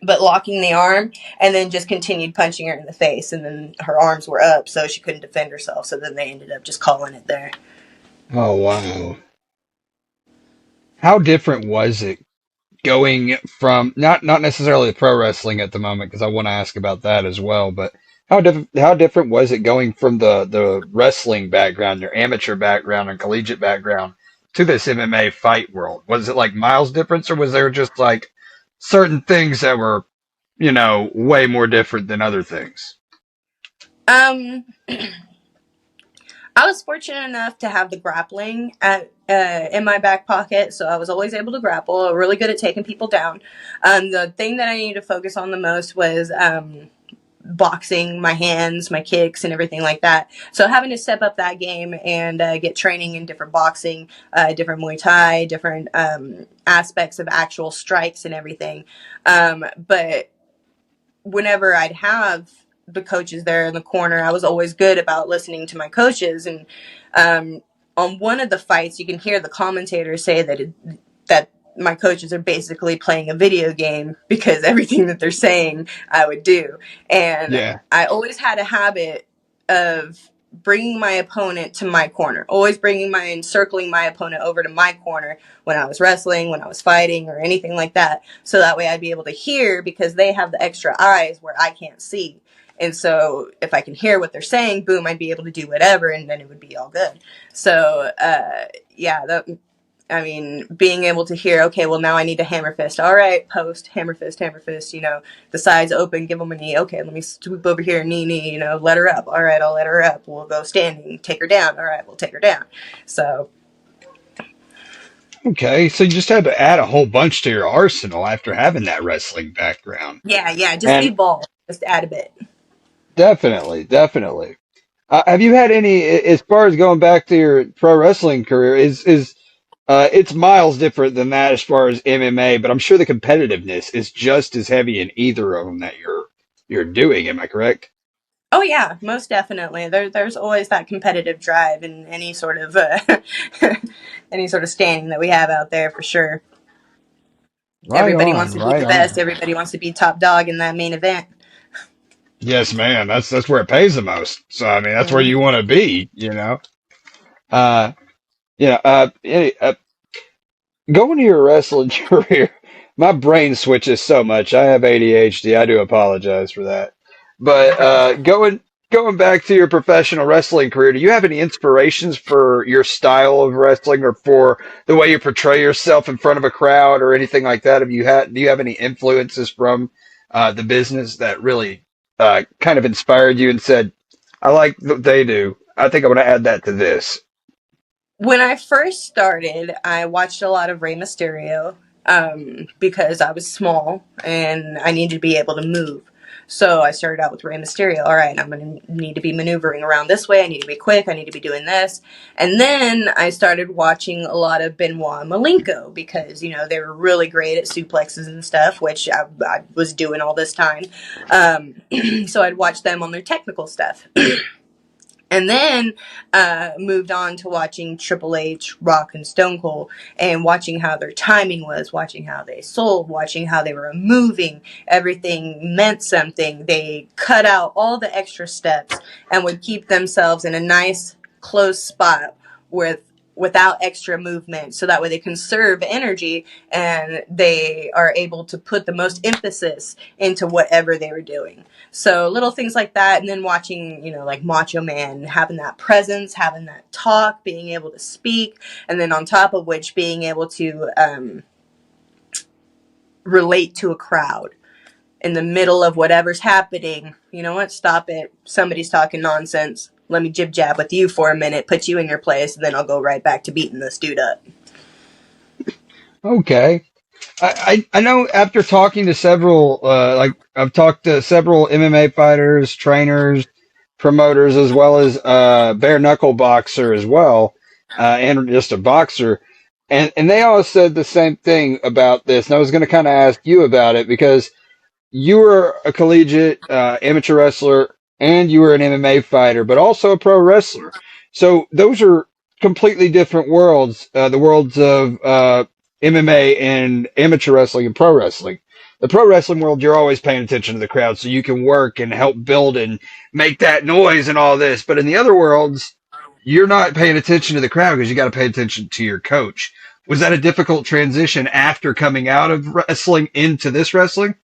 but locking the arm, and then just continued punching her in the face, and then her arms were up, so she couldn't defend herself, so then they ended up just calling it there. Oh, wow. How different was it going from not necessarily pro wrestling at the moment, because I want to ask about that as well, but how different was it going from the wrestling background, your amateur background and collegiate background, to this MMA fight world? Was it like miles difference, or was there just like certain things that were, way more different than other things? Um, I was fortunate enough to have the grappling in my back pocket, so I was always able to grapple. Really good at taking people down. The thing that I needed to focus on the most was boxing, my hands, my kicks, and everything like that. So having to step up that game and get training in different boxing, different Muay Thai, different aspects of actual strikes and everything. But whenever I'd have the coaches there in the corner, I was always good about listening to my coaches. And on one of the fights, you can hear the commentators say that my coaches are basically playing a video game, because everything that they're saying I would do. And Yeah. I always had a habit of bringing my opponent to my corner, always circling my opponent over to my corner when I was wrestling, when I was fighting, or anything like that. So that way I'd be able to hear, because they have the extra eyes where I can't see. And so if I can hear what they're saying, boom, I'd be able to do whatever, and then it would be all good. So, being able to hear, okay, well, now I need to hammer fist. All right, post, hammer fist, the sides open, give them a knee. Okay, let me swoop over here, knee, let her up. All right, I'll let her up. We'll go standing, take her down. All right, we'll take her down. So. Okay, so you just had to add a whole bunch to your arsenal after having that wrestling background. Yeah, just And evolve. Just add a bit. definitely. Have you had any, as far as going back to your pro wrestling career, it's miles different than that as far as MMA, but I'm sure the competitiveness is just as heavy in either of them that you're doing. Am I correct? Oh yeah, most definitely. There's always that competitive drive in any sort of any sort of standing that we have out there, for sure. Everybody wants to be Right the best. on. Everybody wants to be top dog in that main event. Yes, man. That's where it pays the most. So I mean, that's where Hmm. you want to be. Uh, going to your wrestling career, my brain switches so much. I have ADHD. I do apologize for that. But going back to your professional wrestling career, do you have any inspirations for your style of wrestling, or for the way you portray yourself in front of a crowd, or anything like that? Do you have any influences from the business that really kind of inspired you and said, I like what they do. I think I'm going to add that to this. When I first started, I watched a lot of Rey Mysterio because I was small and I needed to be able to move. So I started out with Rey Mysterio. All right, I'm going to need to be maneuvering around this way. I need to be quick. I need to be doing this. And then I started watching a lot of Benoit and Malenko because, you know, they were really great at suplexes and stuff, which I was doing all this time. So I'd watch them on their technical stuff. And then moved on to watching Triple H, Rock, and Stone Cold, and watching how their timing was, watching how they sold, watching how they were moving. Everything meant something. They cut out all the extra steps and would keep themselves in a nice, close spot without extra movement, so that way they conserve energy and they are able to put the most emphasis into whatever they were doing. So little things like that, and then watching, you know, like Macho Man, having that presence, having that talk, being able to speak, and then on top of which being able to relate to a crowd in the middle of whatever's happening. You know what? Stop it. Somebody's talking nonsense. Let me jib jab with you for a minute, put you in your place, and then I'll go right back to beating this dude up. Okay. I know after talking to several, like I've talked to several MMA fighters, trainers, promoters, as well as bare knuckle boxer as well, and just a boxer, and they all said the same thing about this. And I was going to kind of ask you about it because you were a collegiate amateur wrestler and you were an MMA fighter, but also a pro wrestler. So those are completely different worlds, the worlds of MMA and amateur wrestling and pro wrestling. The pro wrestling world, you're always paying attention to the crowd so you can work and help build and make that noise and all this. But in the other worlds, you're not paying attention to the crowd because you got to pay attention to your coach. Was that a difficult transition after coming out of wrestling into this wrestling?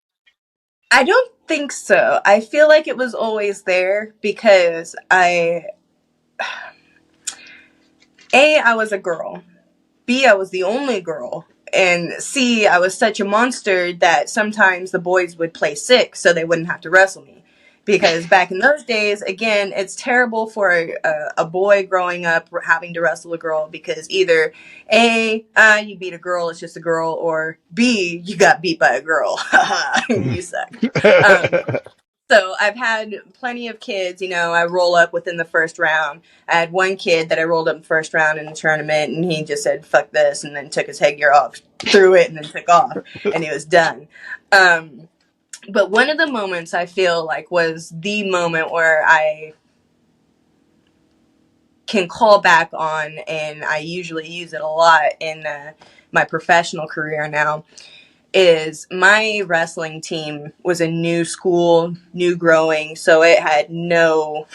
I don't think so. I feel like it was always there because I was a girl. B, I was the only girl. And C, I was such a monster that sometimes the boys would play sick so they wouldn't have to wrestle me. Because back in those days, again, it's terrible for a boy growing up having to wrestle a girl because either A, you beat a girl, it's just a girl, or B, you got beat by a girl. You suck. So I've had plenty of kids, you know, I roll up within the first round. I had one kid that I rolled up in the first round in the tournament, and he just said, fuck this, and then took his headgear off, threw it, and then took off, and he was done. But one of the moments I feel like was the moment where I can call back on, and I usually use it a lot in my professional career now, is my wrestling team was a new school, new growing, so it had no,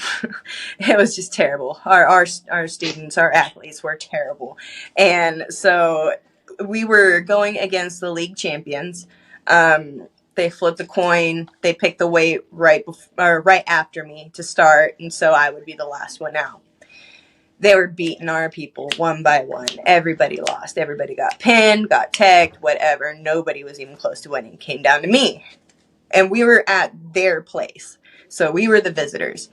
it was just terrible. Our students, our athletes were terrible. And so we were going against the league champions. They flipped the coin, they picked the weight right after me to start, and so I would be the last one out. They were beating our people one by one. Everybody lost. Everybody got pinned, got tagged, whatever. Nobody was even close to winning. It came down to me. And we were at their place. So we were the visitors.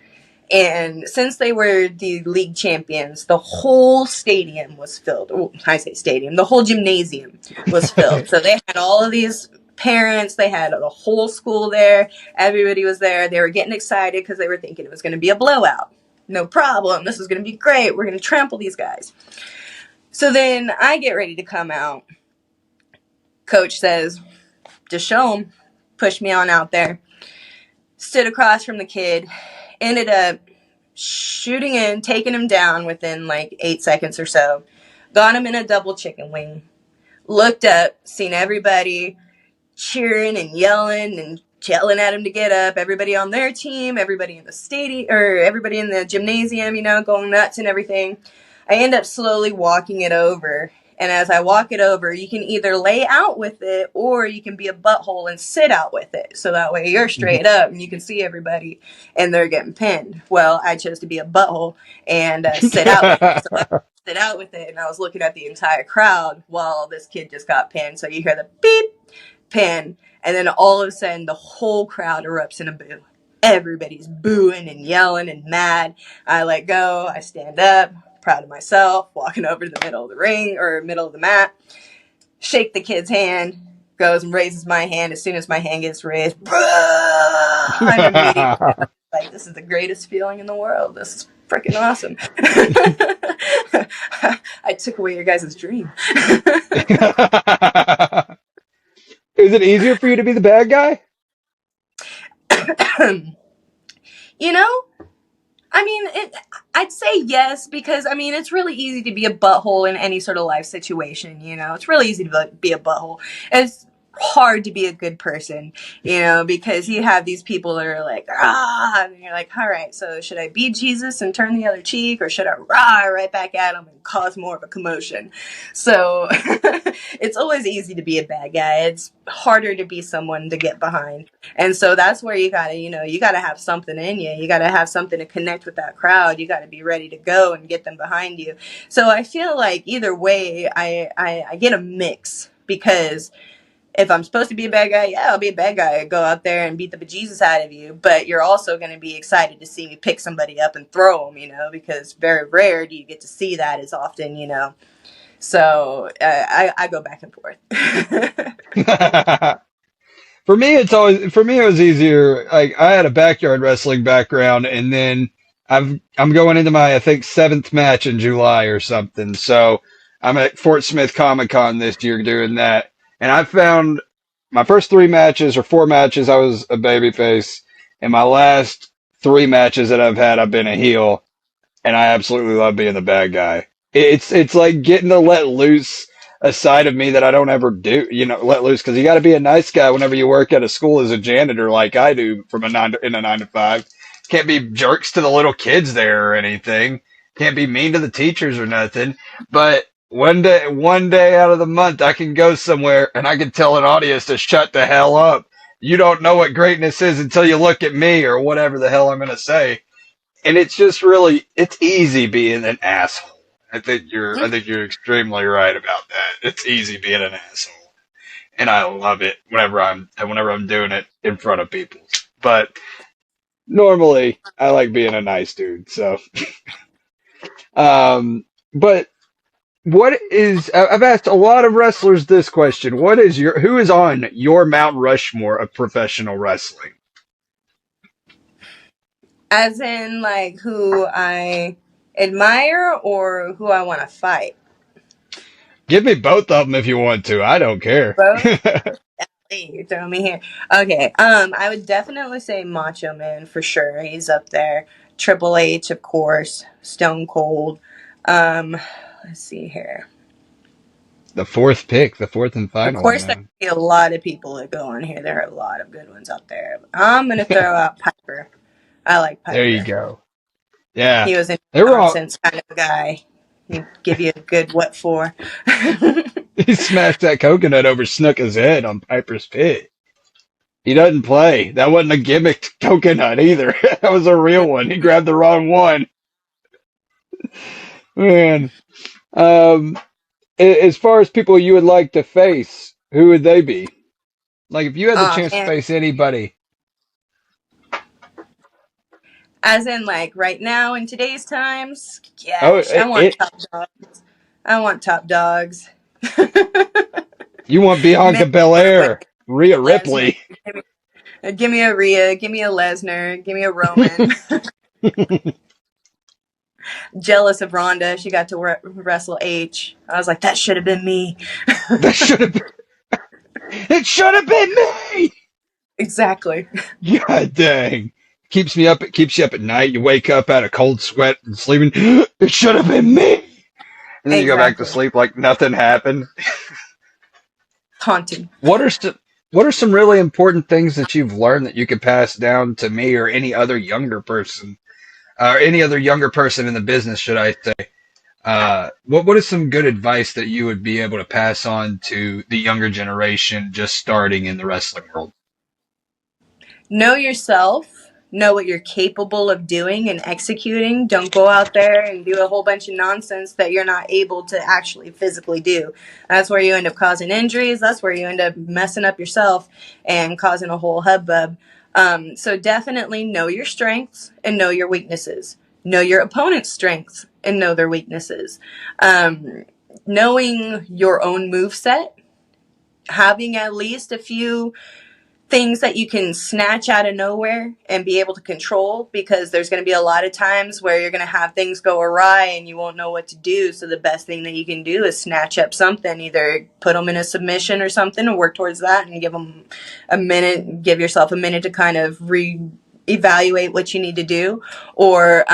And since they were the league champions, the whole stadium was filled. Oh, I say stadium. The whole gymnasium was filled. So they had all of these parents. They had the whole school there. Everybody was there. They were getting excited because they were thinking it was going to be a blowout. No problem. This is going to be great. We're going to trample these guys. So then I get ready to come out. Coach says, just show him. Push me on out there. Stood across from the kid. Ended up shooting in, taking him down within like 8 seconds or so. Got him in a double chicken wing. Looked up, seen everybody cheering and yelling at him to get up. Everybody on their team, everybody in the stadium, or everybody in the gymnasium, you know, going nuts and everything. I end up slowly walking it over. And as I walk it over, you can either lay out with it or you can be a butthole and sit out with it. So that way you're straight up and you can see everybody and they're getting pinned. Well, I chose to be a butthole and sit out with it. So I sit out with it and I was looking at the entire crowd while this kid just got pinned. So you hear the beep, pin. And then all of a sudden, the whole crowd erupts in a boo. Everybody's booing and yelling and mad. I let go. I stand up, proud of myself, walking over to the middle of the ring or middle of the mat. Shake the kid's hand. Goes and raises my hand. As soon as my hand gets raised, underneath. Like, this is the greatest feeling in the world. This is freaking awesome. I took away your guys' dream. Is it easier for you to be the bad guy? You know, I mean, I'd say yes, because, I mean, it's really easy to be a butthole in any sort of life situation, you know? It's really easy to be a butthole. It's hard to be a good person, you know, because you have these people that are like, ah, and you're like, all right, so should I be Jesus and turn the other cheek, or should I rah right back at him and cause more of a commotion? So it's always easy to be a bad guy. It's harder to be someone to get behind. And so that's where you gotta, you know, you gotta have something in you. You gotta have something to connect with that crowd. You gotta be ready to go and get them behind you. So I feel like either way, I get a mix, because if I'm supposed to be a bad guy, yeah, I'll be a bad guy. Go out there and beat the bejesus out of you. But you're also going to be excited to see me pick somebody up and throw them, you know, because very rare do you get to see that as often, you know. So I go back and forth. For me, it was easier. Like I had a backyard wrestling background, and then I'm going into my I think seventh match in July or something. So I'm at Fort Smith Comic Con this year doing that, and I found my first three matches or four matches I was a babyface, and my last three matches that I've had I've been a heel, and I absolutely love being the bad guy. It's like getting to let loose a side of me that I don't ever do, you know, let loose because you got to be a nice guy whenever you work at a school as a janitor, like I do from in a 9 to 5. Can't be jerks to the little kids there or anything. Can't be mean to the teachers or nothing. But one day out of the month, I can go somewhere and I can tell an audience to shut the hell up. You don't know what greatness is until you look at me or whatever the hell I'm going to say. And it's just really, it's easy being an asshole. I think you're extremely right about that. It's easy being an asshole, and I love it whenever I'm doing it in front of people. But normally, I like being a nice dude. So, but what is? I've asked a lot of wrestlers this question. Who is on your Mount Rushmore of professional wrestling? As in, like, who I admire or who I want to fight? Give me both of them if you want to. I don't care. Both? Hey, you're throwing me here. Okay, I would definitely say Macho Man for sure. He's up there. Triple H, of course. Stone Cold. Um, let's see here. The fourth pick, the fourth and Of final one, course, there man. be a lot of people that go on here. There are a lot of good ones out there. I'm gonna throw out Piper. I like There you Piper. go. Yeah. He was a They were all, nonsense kind of a guy. He'd give you a good what for. he smashed that coconut over Snuka's head on Piper's Pit. He doesn't play. That wasn't a gimmicked coconut either. That was a real one. He grabbed the wrong one. Man. Um, as far as people you would like to face, who would they be? Like if you had the Oh chance to man. face anybody. As in, like, right now in today's times, Oh, gosh, I want top dogs. I want top dogs. you want Men Bianca with Belair, Rhea Lesnar. Ripley. Give me a Rhea. Give me a Lesnar. Give me a Roman. Jealous of Ronda. She got to wrestle H. I was like, that should have been me. That should have been. It should have been me. Exactly. God dang. Keeps me up. It keeps you up at night. You wake up out of cold sweat and sleeping. It should have been me. And then you go back to Exactly. sleep like nothing happened. Haunting. What are some really important things that you've learned that you could pass down to me or any other younger person, or any other younger person in the business, should I say? What is some good advice that you would be able to pass on to the younger generation just starting in the wrestling world? Know yourself. Know what you're capable of doing and executing. Don't go out there and do a whole bunch of nonsense that you're not able to actually physically do. That's where you end up causing injuries. That's where you end up messing up yourself and causing a whole hubbub. So definitely know your strengths and know your weaknesses. Know your opponent's strengths and know their weaknesses. Knowing your own moveset, having at least a few things that you can snatch out of nowhere and be able to control, because there's going to be a lot of times where you're going to have things go awry and you won't know what to do. So the best thing that you can do is snatch up something, either put them in a submission or something and work towards that, and give yourself a minute to kind of evaluate what you need to do, or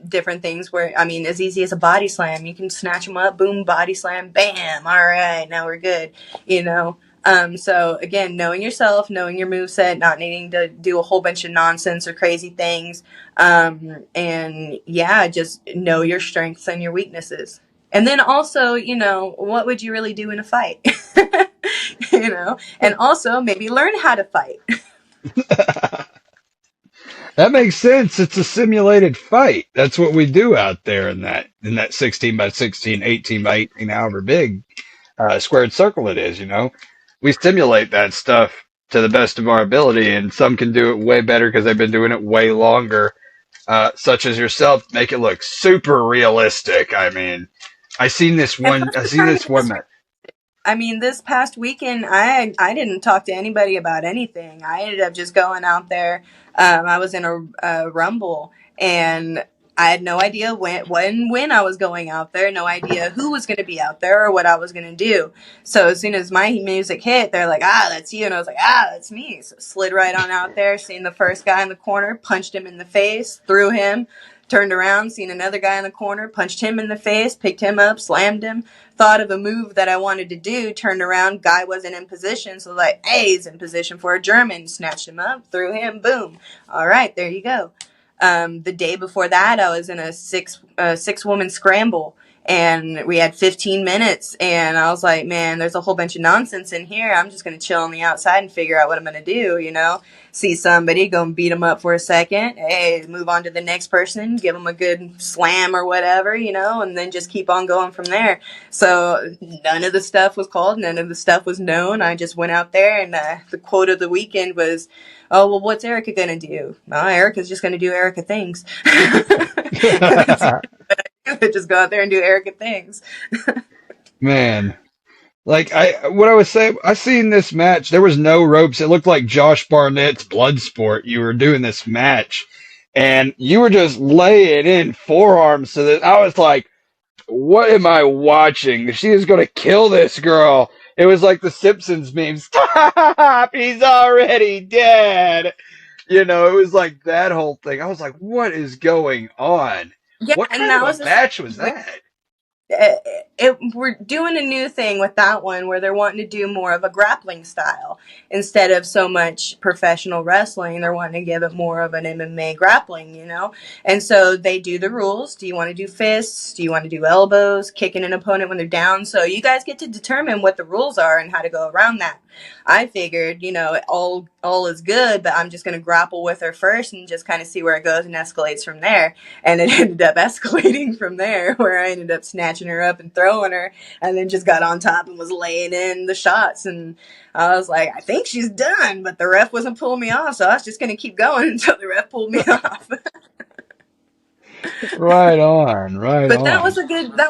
different things where, I mean, as easy as a body slam, you can snatch them up, boom, body slam, bam, all right, now we're good, you know. So again, knowing yourself, knowing your moveset, not needing to do a whole bunch of nonsense or crazy things, and yeah, just know your strengths and your weaknesses. And then also, you know, what would you really do in a fight? You know, and also maybe learn how to fight. That makes sense. It's a simulated fight. That's what we do out there in that 16 by 16, 18 by 18, however big squared circle it is. You know, we simulate that stuff to the best of our ability, and some can do it way better because they've been doing it way longer. Such as yourself, make it look super realistic. I mean, I seen this one. I mean, this past weekend, I didn't talk to anybody about anything. I ended up just going out there. I was in a rumble, and I had no idea when I was going out there, no idea who was going to be out there or what I was going to do. So as soon as my music hit, they're like, ah, that's you. And I was like, ah, that's me. So slid right on out there, seen the first guy in the corner, punched him in the face, threw him. Turned around, seen another guy in the corner, punched him in the face, picked him up, slammed him, thought of a move that I wanted to do, turned around, guy wasn't in position, so like, hey, he's in position for a German, snatched him up, threw him, boom. All right, there you go. The day before that, I was in a six woman scramble, and we had 15 minutes, and I was like, man, there's a whole bunch of nonsense in here. I'm just going to chill on the outside and figure out what I'm going to do, you know? See somebody, go and beat them up for a second. Hey, move on to the next person, give them a good slam or whatever, you know, and then just keep on going from there. So none of the stuff was called. None of the stuff was known. I just went out there, and the quote of the weekend was, oh, well, what's Erica going to do? Oh, Erica's just going to do Erica things. Just go out there and do Erica things. Man, like what I was saying, I seen this match. There was no ropes. It looked like Josh Barnett's Bloodsport. You were doing this match, and you were just laying in forearms. So that I was like, "What am I watching? She is going to kill this girl." It was like the Simpsons meme. Stop! He's already dead. You know, it was like that whole thing. I was like, "What is going on?" Yeah, What kind of a match was that? We're doing a new thing with that one where they're wanting to do more of a grappling style instead of so much professional wrestling. They're wanting to give it more of an MMA grappling, you know? And so they do the rules. Do you want to do fists? Do you want to do elbows, kicking an opponent when they're down? So you guys get to determine what the rules are and how to go around that. I figured, you know, all is good, but I'm just going to grapple with her first and just kind of see where it goes and escalates from there. And it ended up escalating from there, where I ended up snatching her up and throwing her, and then just got on top and was laying in the shots. And I was like, I think she's done, but the ref wasn't pulling me off, so I was just going to keep going until the ref pulled me off. Right on, right But on. that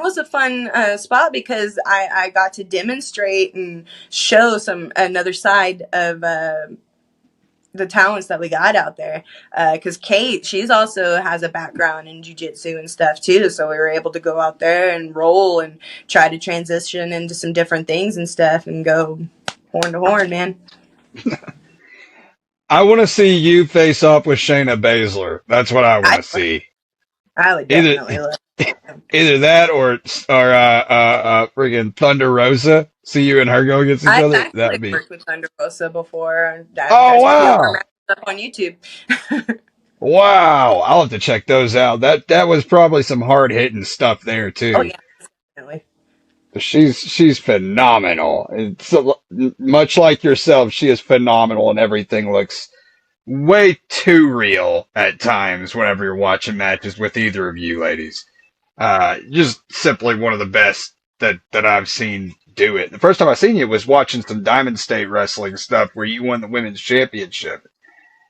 was a fun spot, because I got to demonstrate and show another side of the talents that we got out there. Because Kate, she's also has a background in jiu-jitsu and stuff too, so we were able to go out there and roll and try to transition into some different things and stuff and go horn to horn, man. I want to see you face off with Shayna Baszler. That's what I want to see. I would definitely look. Either that or friggin' Thunder Rosa. See you and her go against each other. I've actually worked with Thunder Rosa before. Oh wow! Up on YouTube. Wow, I'll have to check those out. That was probably some hard hitting stuff there too. Oh yeah, definitely. She's phenomenal. It's much like yourself. She is phenomenal, and everything looks way too real at times whenever you're watching matches with either of you ladies. Just simply one of the best that I've seen do it. The first time I seen you was watching some Diamond State wrestling stuff where you won the women's championship.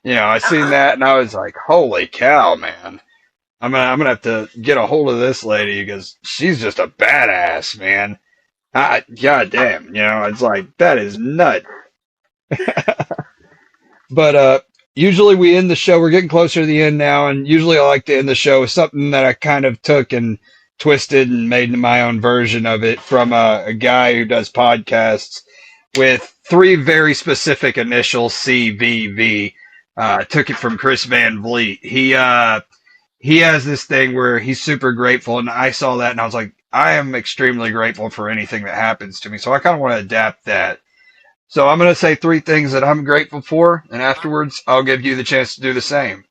You know, I seen that and I was like, holy cow, man. I'm gonna have to get a hold of this lady because she's just a badass, man. God damn, you know, it's like, that is nut. But usually we end the show. We're getting closer to the end now, and usually I like to end the show with something that I kind of took and twisted and made my own version of it from a guy who does podcasts with three very specific initials, CVV. Took it from Chris Van Vliet. He has this thing where he's super grateful, and I saw that and I was like, I am extremely grateful for anything that happens to me. So I kind of want to adapt that. So I'm going to say three things that I'm grateful for, and afterwards I'll give you the chance to do the same.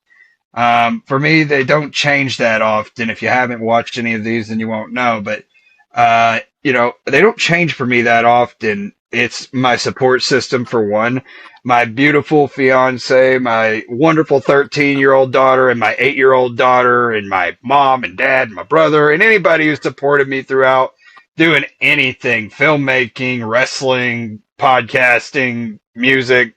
For me, they don't change that often. If you haven't watched any of these, then you won't know. But they don't change for me that often. It's my support system for one, my beautiful fiance, my wonderful 13-year-old daughter, and my 8-year-old daughter, and my mom and dad, and my brother, and anybody who supported me throughout doing anything, filmmaking, wrestling, podcasting, music.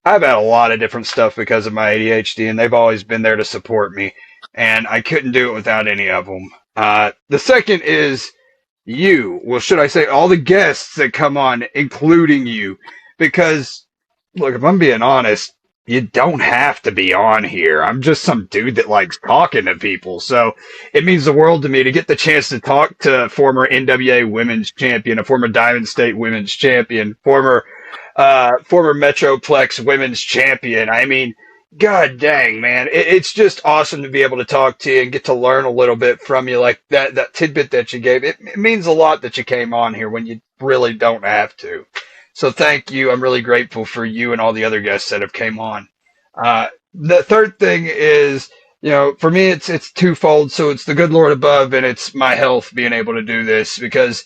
I've had a lot of different stuff because of my ADHD, and they've always been there to support me, and I couldn't do it without any of them. The second is you. Well, should I say all the guests that come on, including you, because look, if I'm being honest, you don't have to be on here. I'm just some dude that likes talking to people. So it means the world to me to get the chance to talk to former NWA women's champion, a former Diamond State women's champion, former Metroplex women's champion. I mean, God dang, man. It's just awesome to be able to talk to you and get to learn a little bit from you. Like that tidbit that you gave. It means a lot that you came on here when you really don't have to. So thank you. I'm really grateful for you and all the other guests that have came on. The third thing is, for me, it's twofold. So it's the good Lord above, and it's my health being able to do this because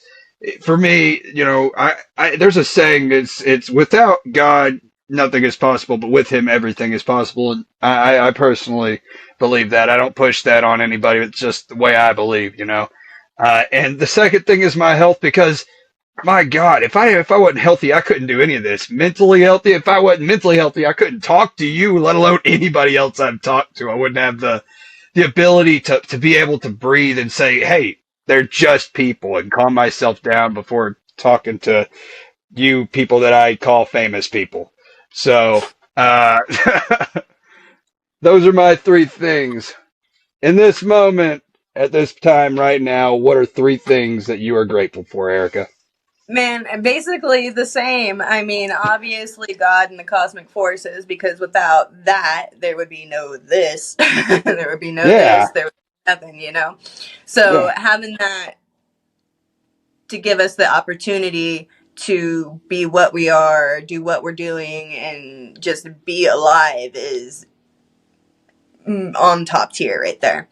for me, there's a saying, it's without God, nothing is possible, but with him, everything is possible. And I personally believe that. I don't push that on anybody. It's just the way I believe, and the second thing is my health because my God, if I wasn't healthy, I couldn't do any of this. Mentally healthy, if I wasn't mentally healthy, I couldn't talk to you, let alone anybody else I've talked to. I wouldn't have the ability to be able to breathe and say, hey, they're just people, and calm myself down before talking to you people that I call famous people. So those are my three things. In this moment, at this time right now, what are three things that you are grateful for, Erica? Man, basically the same. I mean, obviously God and the cosmic forces, because without that, there would be no this. There would be no this. There would be nothing, So having that to give us the opportunity to be what we are, do what we're doing, and just be alive is on top tier right there.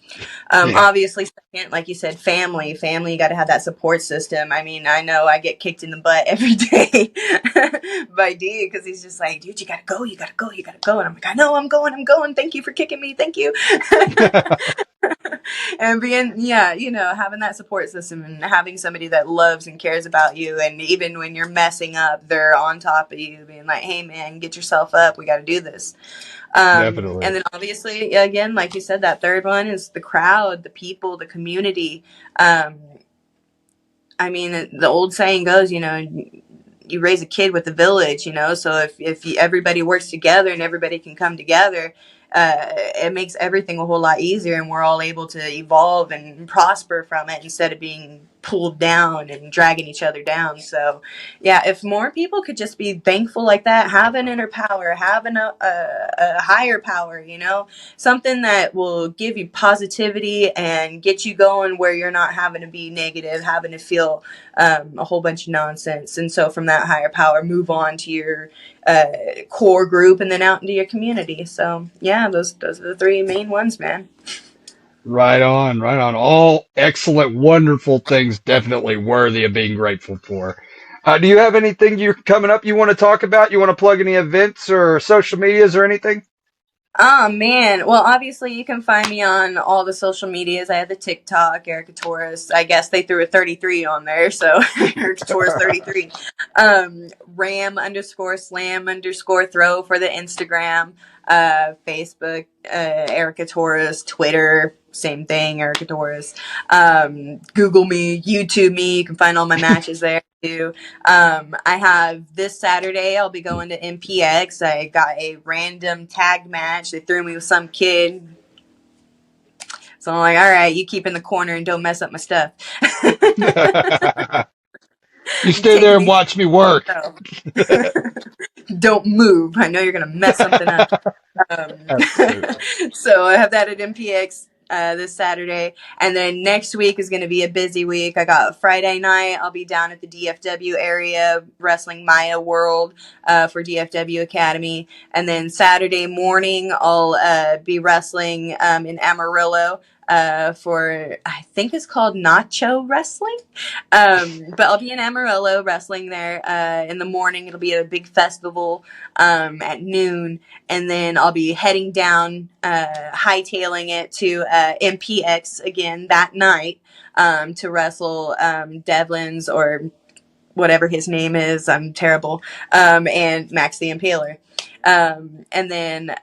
Obviously, second, like you said, family, you got to have that support system. I mean, I know I get kicked in the butt every day by D because he's just like, dude, you gotta go, and I'm like, I know, I'm going, thank you for kicking me, thank you. And being, having that support system and having somebody that loves and cares about you, and even when you're messing up, they're on top of you, being like, hey man, get yourself up, we got to do this. Definitely. And then obviously, again, like you said, that third one is the crowd, the people, the community. I mean, the old saying goes, you raise a kid with a village, so if everybody works together and everybody can come together, it makes everything a whole lot easier, and we're all able to evolve and prosper from it instead of being pulled down and dragging each other down. So if more people could just be thankful like that, have an inner power, have a higher power, something that will give you positivity and get you going where you're not having to be negative, having to feel a whole bunch of nonsense. And so from that higher power, move on to your core group and then out into your community. So those are the three main ones, man. Right on. All excellent, wonderful things, definitely worthy of being grateful for. Do you have anything you're coming up you want to talk about? You want to plug any events or social medias or anything? Oh man, well obviously you can find me on all the social medias. I have the TikTok, Erica Torres. I guess they threw a 33 on there, so Erica Torres 33. Ram_slam_throw for the Instagram, Facebook, Erica Torres, Twitter, same thing, Erica Torres. Google me, YouTube me, you can find all my matches there. too. I have this Saturday, I'll be going to MPX. I got a random tag match. They threw me with some kid. So I'm like, all right, you keep in the corner and don't mess up my stuff. You stay there and watch me work. Don't move. I know you're going to mess something up. So I have that at MPX this Saturday. And then next week is going to be a busy week. I got Friday night. I'll be down at the DFW area wrestling Maya World for DFW Academy. And then Saturday morning, I'll be wrestling in Amarillo for, I think it's called Nacho Wrestling. But I'll be in Amarillo wrestling there in the morning. It'll be at a big festival at noon. And then I'll be heading down, hightailing it to MPX again that night to wrestle Devlin's or whatever his name is. I'm terrible. And Max the Impaler. And then,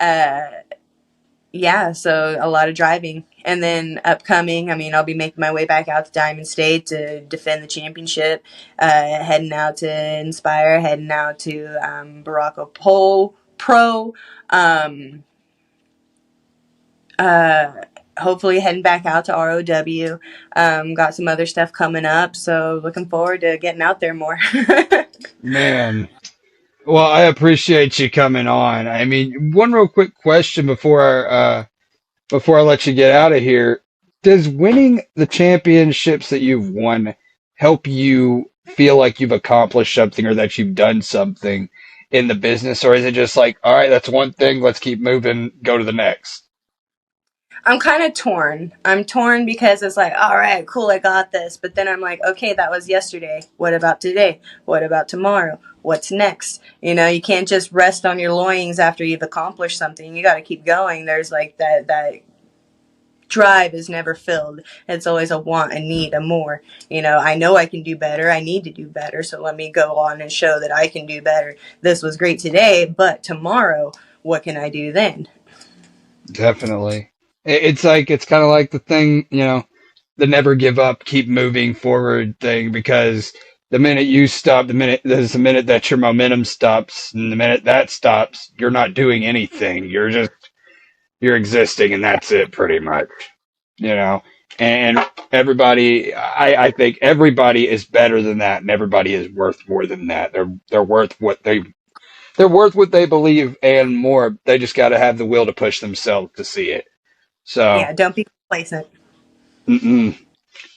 yeah, so a lot of driving. And then upcoming, I mean, I'll be making my way back out to Diamond State to defend the championship, heading out to Inspire, heading out to Baracco Pro, hopefully heading back out to ROW. Got some other stuff coming up, so looking forward to getting out there more. Man. Well, I appreciate you coming on. I mean, one real quick question before I let you get out of here. Does winning the championships that you've won help you feel like you've accomplished something or that you've done something in the business? Or is it just like, all right, that's one thing, let's keep moving, go to the next? I'm kind of torn. I'm torn because it's like, all right, cool, I got this. But then I'm like, okay, that was yesterday. What about today? What about tomorrow? What's next? You know, you can't just rest on your loins after you've accomplished something. You got to keep going. There's like that drive is never filled. It's always a want, a need, a more. You know I can do better. I need to do better. So let me go on and show that I can do better. This was great today, but tomorrow, what can I do then? Definitely. It's kind of like the thing, the never give up, keep moving forward thing, because the minute you stop, there's the minute that your momentum stops, and the minute that stops, you're not doing anything. You're existing, and that's it pretty much, and everybody, I think everybody is better than that, and everybody is worth more than that. They're worth what they believe and more. They just got to have the will to push themselves to see it. So yeah, don't be complacent.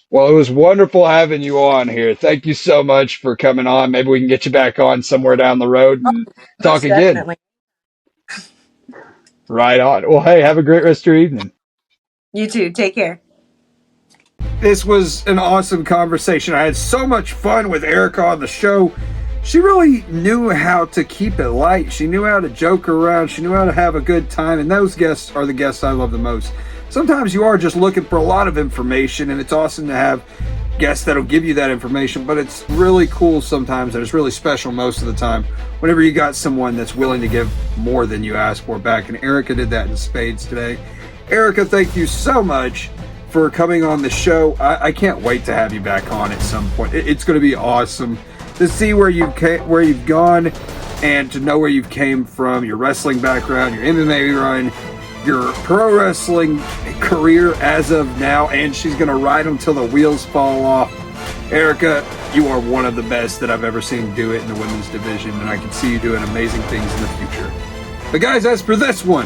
Well, it was wonderful having you on here. Thank you so much for coming on. Maybe we can get you back on somewhere down the road and talk again. Right on. Well, hey, have a great rest of your evening. You too. Take care. This was an awesome conversation. I had so much fun with Erica on the show. She really knew how to keep it light. She knew how to joke around. She knew how to have a good time. And those guests are the guests I love the most. Sometimes you are just looking for a lot of information, and it's awesome to have guests that'll give you that information. But it's really cool sometimes, and it's really special most of the time whenever you got someone that's willing to give more than you ask for back. And Erica did that in spades today. Erica, thank you so much for coming on the show. I can't wait to have you back on at some point. It's going to be awesome to see where you've gone and to know where you've came from, your wrestling background, your MMA run, your pro wrestling career as of now, and she's going to ride until the wheels fall off. Erica, you are one of the best that I've ever seen do it in the women's division, and I can see you doing amazing things in the future. But guys, as for this one,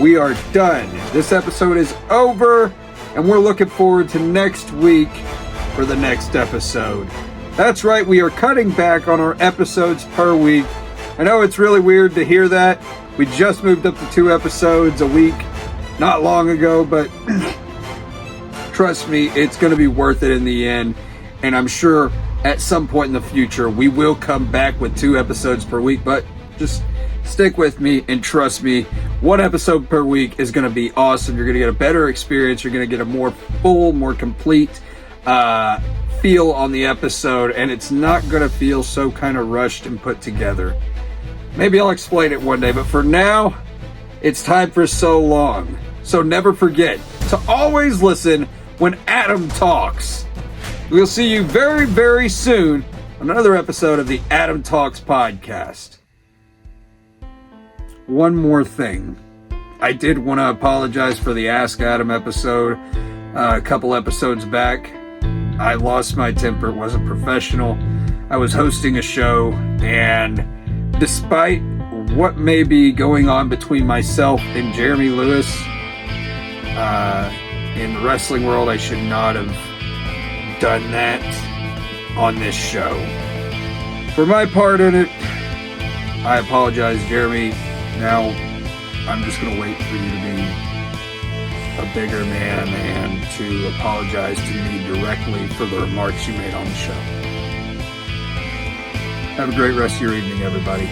we are done. This episode is over, and we're looking forward to next week for the next episode. That's right, we are cutting back on our episodes per week. I know it's really weird to hear that. We just moved up to 2 episodes a week not long ago, but trust me, it's going to be worth it in the end. And I'm sure at some point in the future, we will come back with 2 episodes per week, but just stick with me and trust me, 1 episode per week is going to be awesome. You're going to get a better experience. You're going to get a more full, more complete feel on the episode, and it's not going to feel so kind of rushed and put together. Maybe I'll explain it one day, but for now, it's time for so long. So never forget to always listen when Adam talks. We'll see you very, very soon another episode of the Adam Talks podcast. One more thing. I did want to apologize for the Ask Adam episode a couple episodes back. I lost my temper. It wasn't professional. I was hosting a show, and despite what may be going on between myself and Jeremy Lewis in the wrestling world, I should not have done that on this show. For my part in it, I apologize, Jeremy. Now I'm just going to wait for you to be a bigger man and to apologize to me directly for the remarks you made on the show. Have a great rest of your evening, everybody.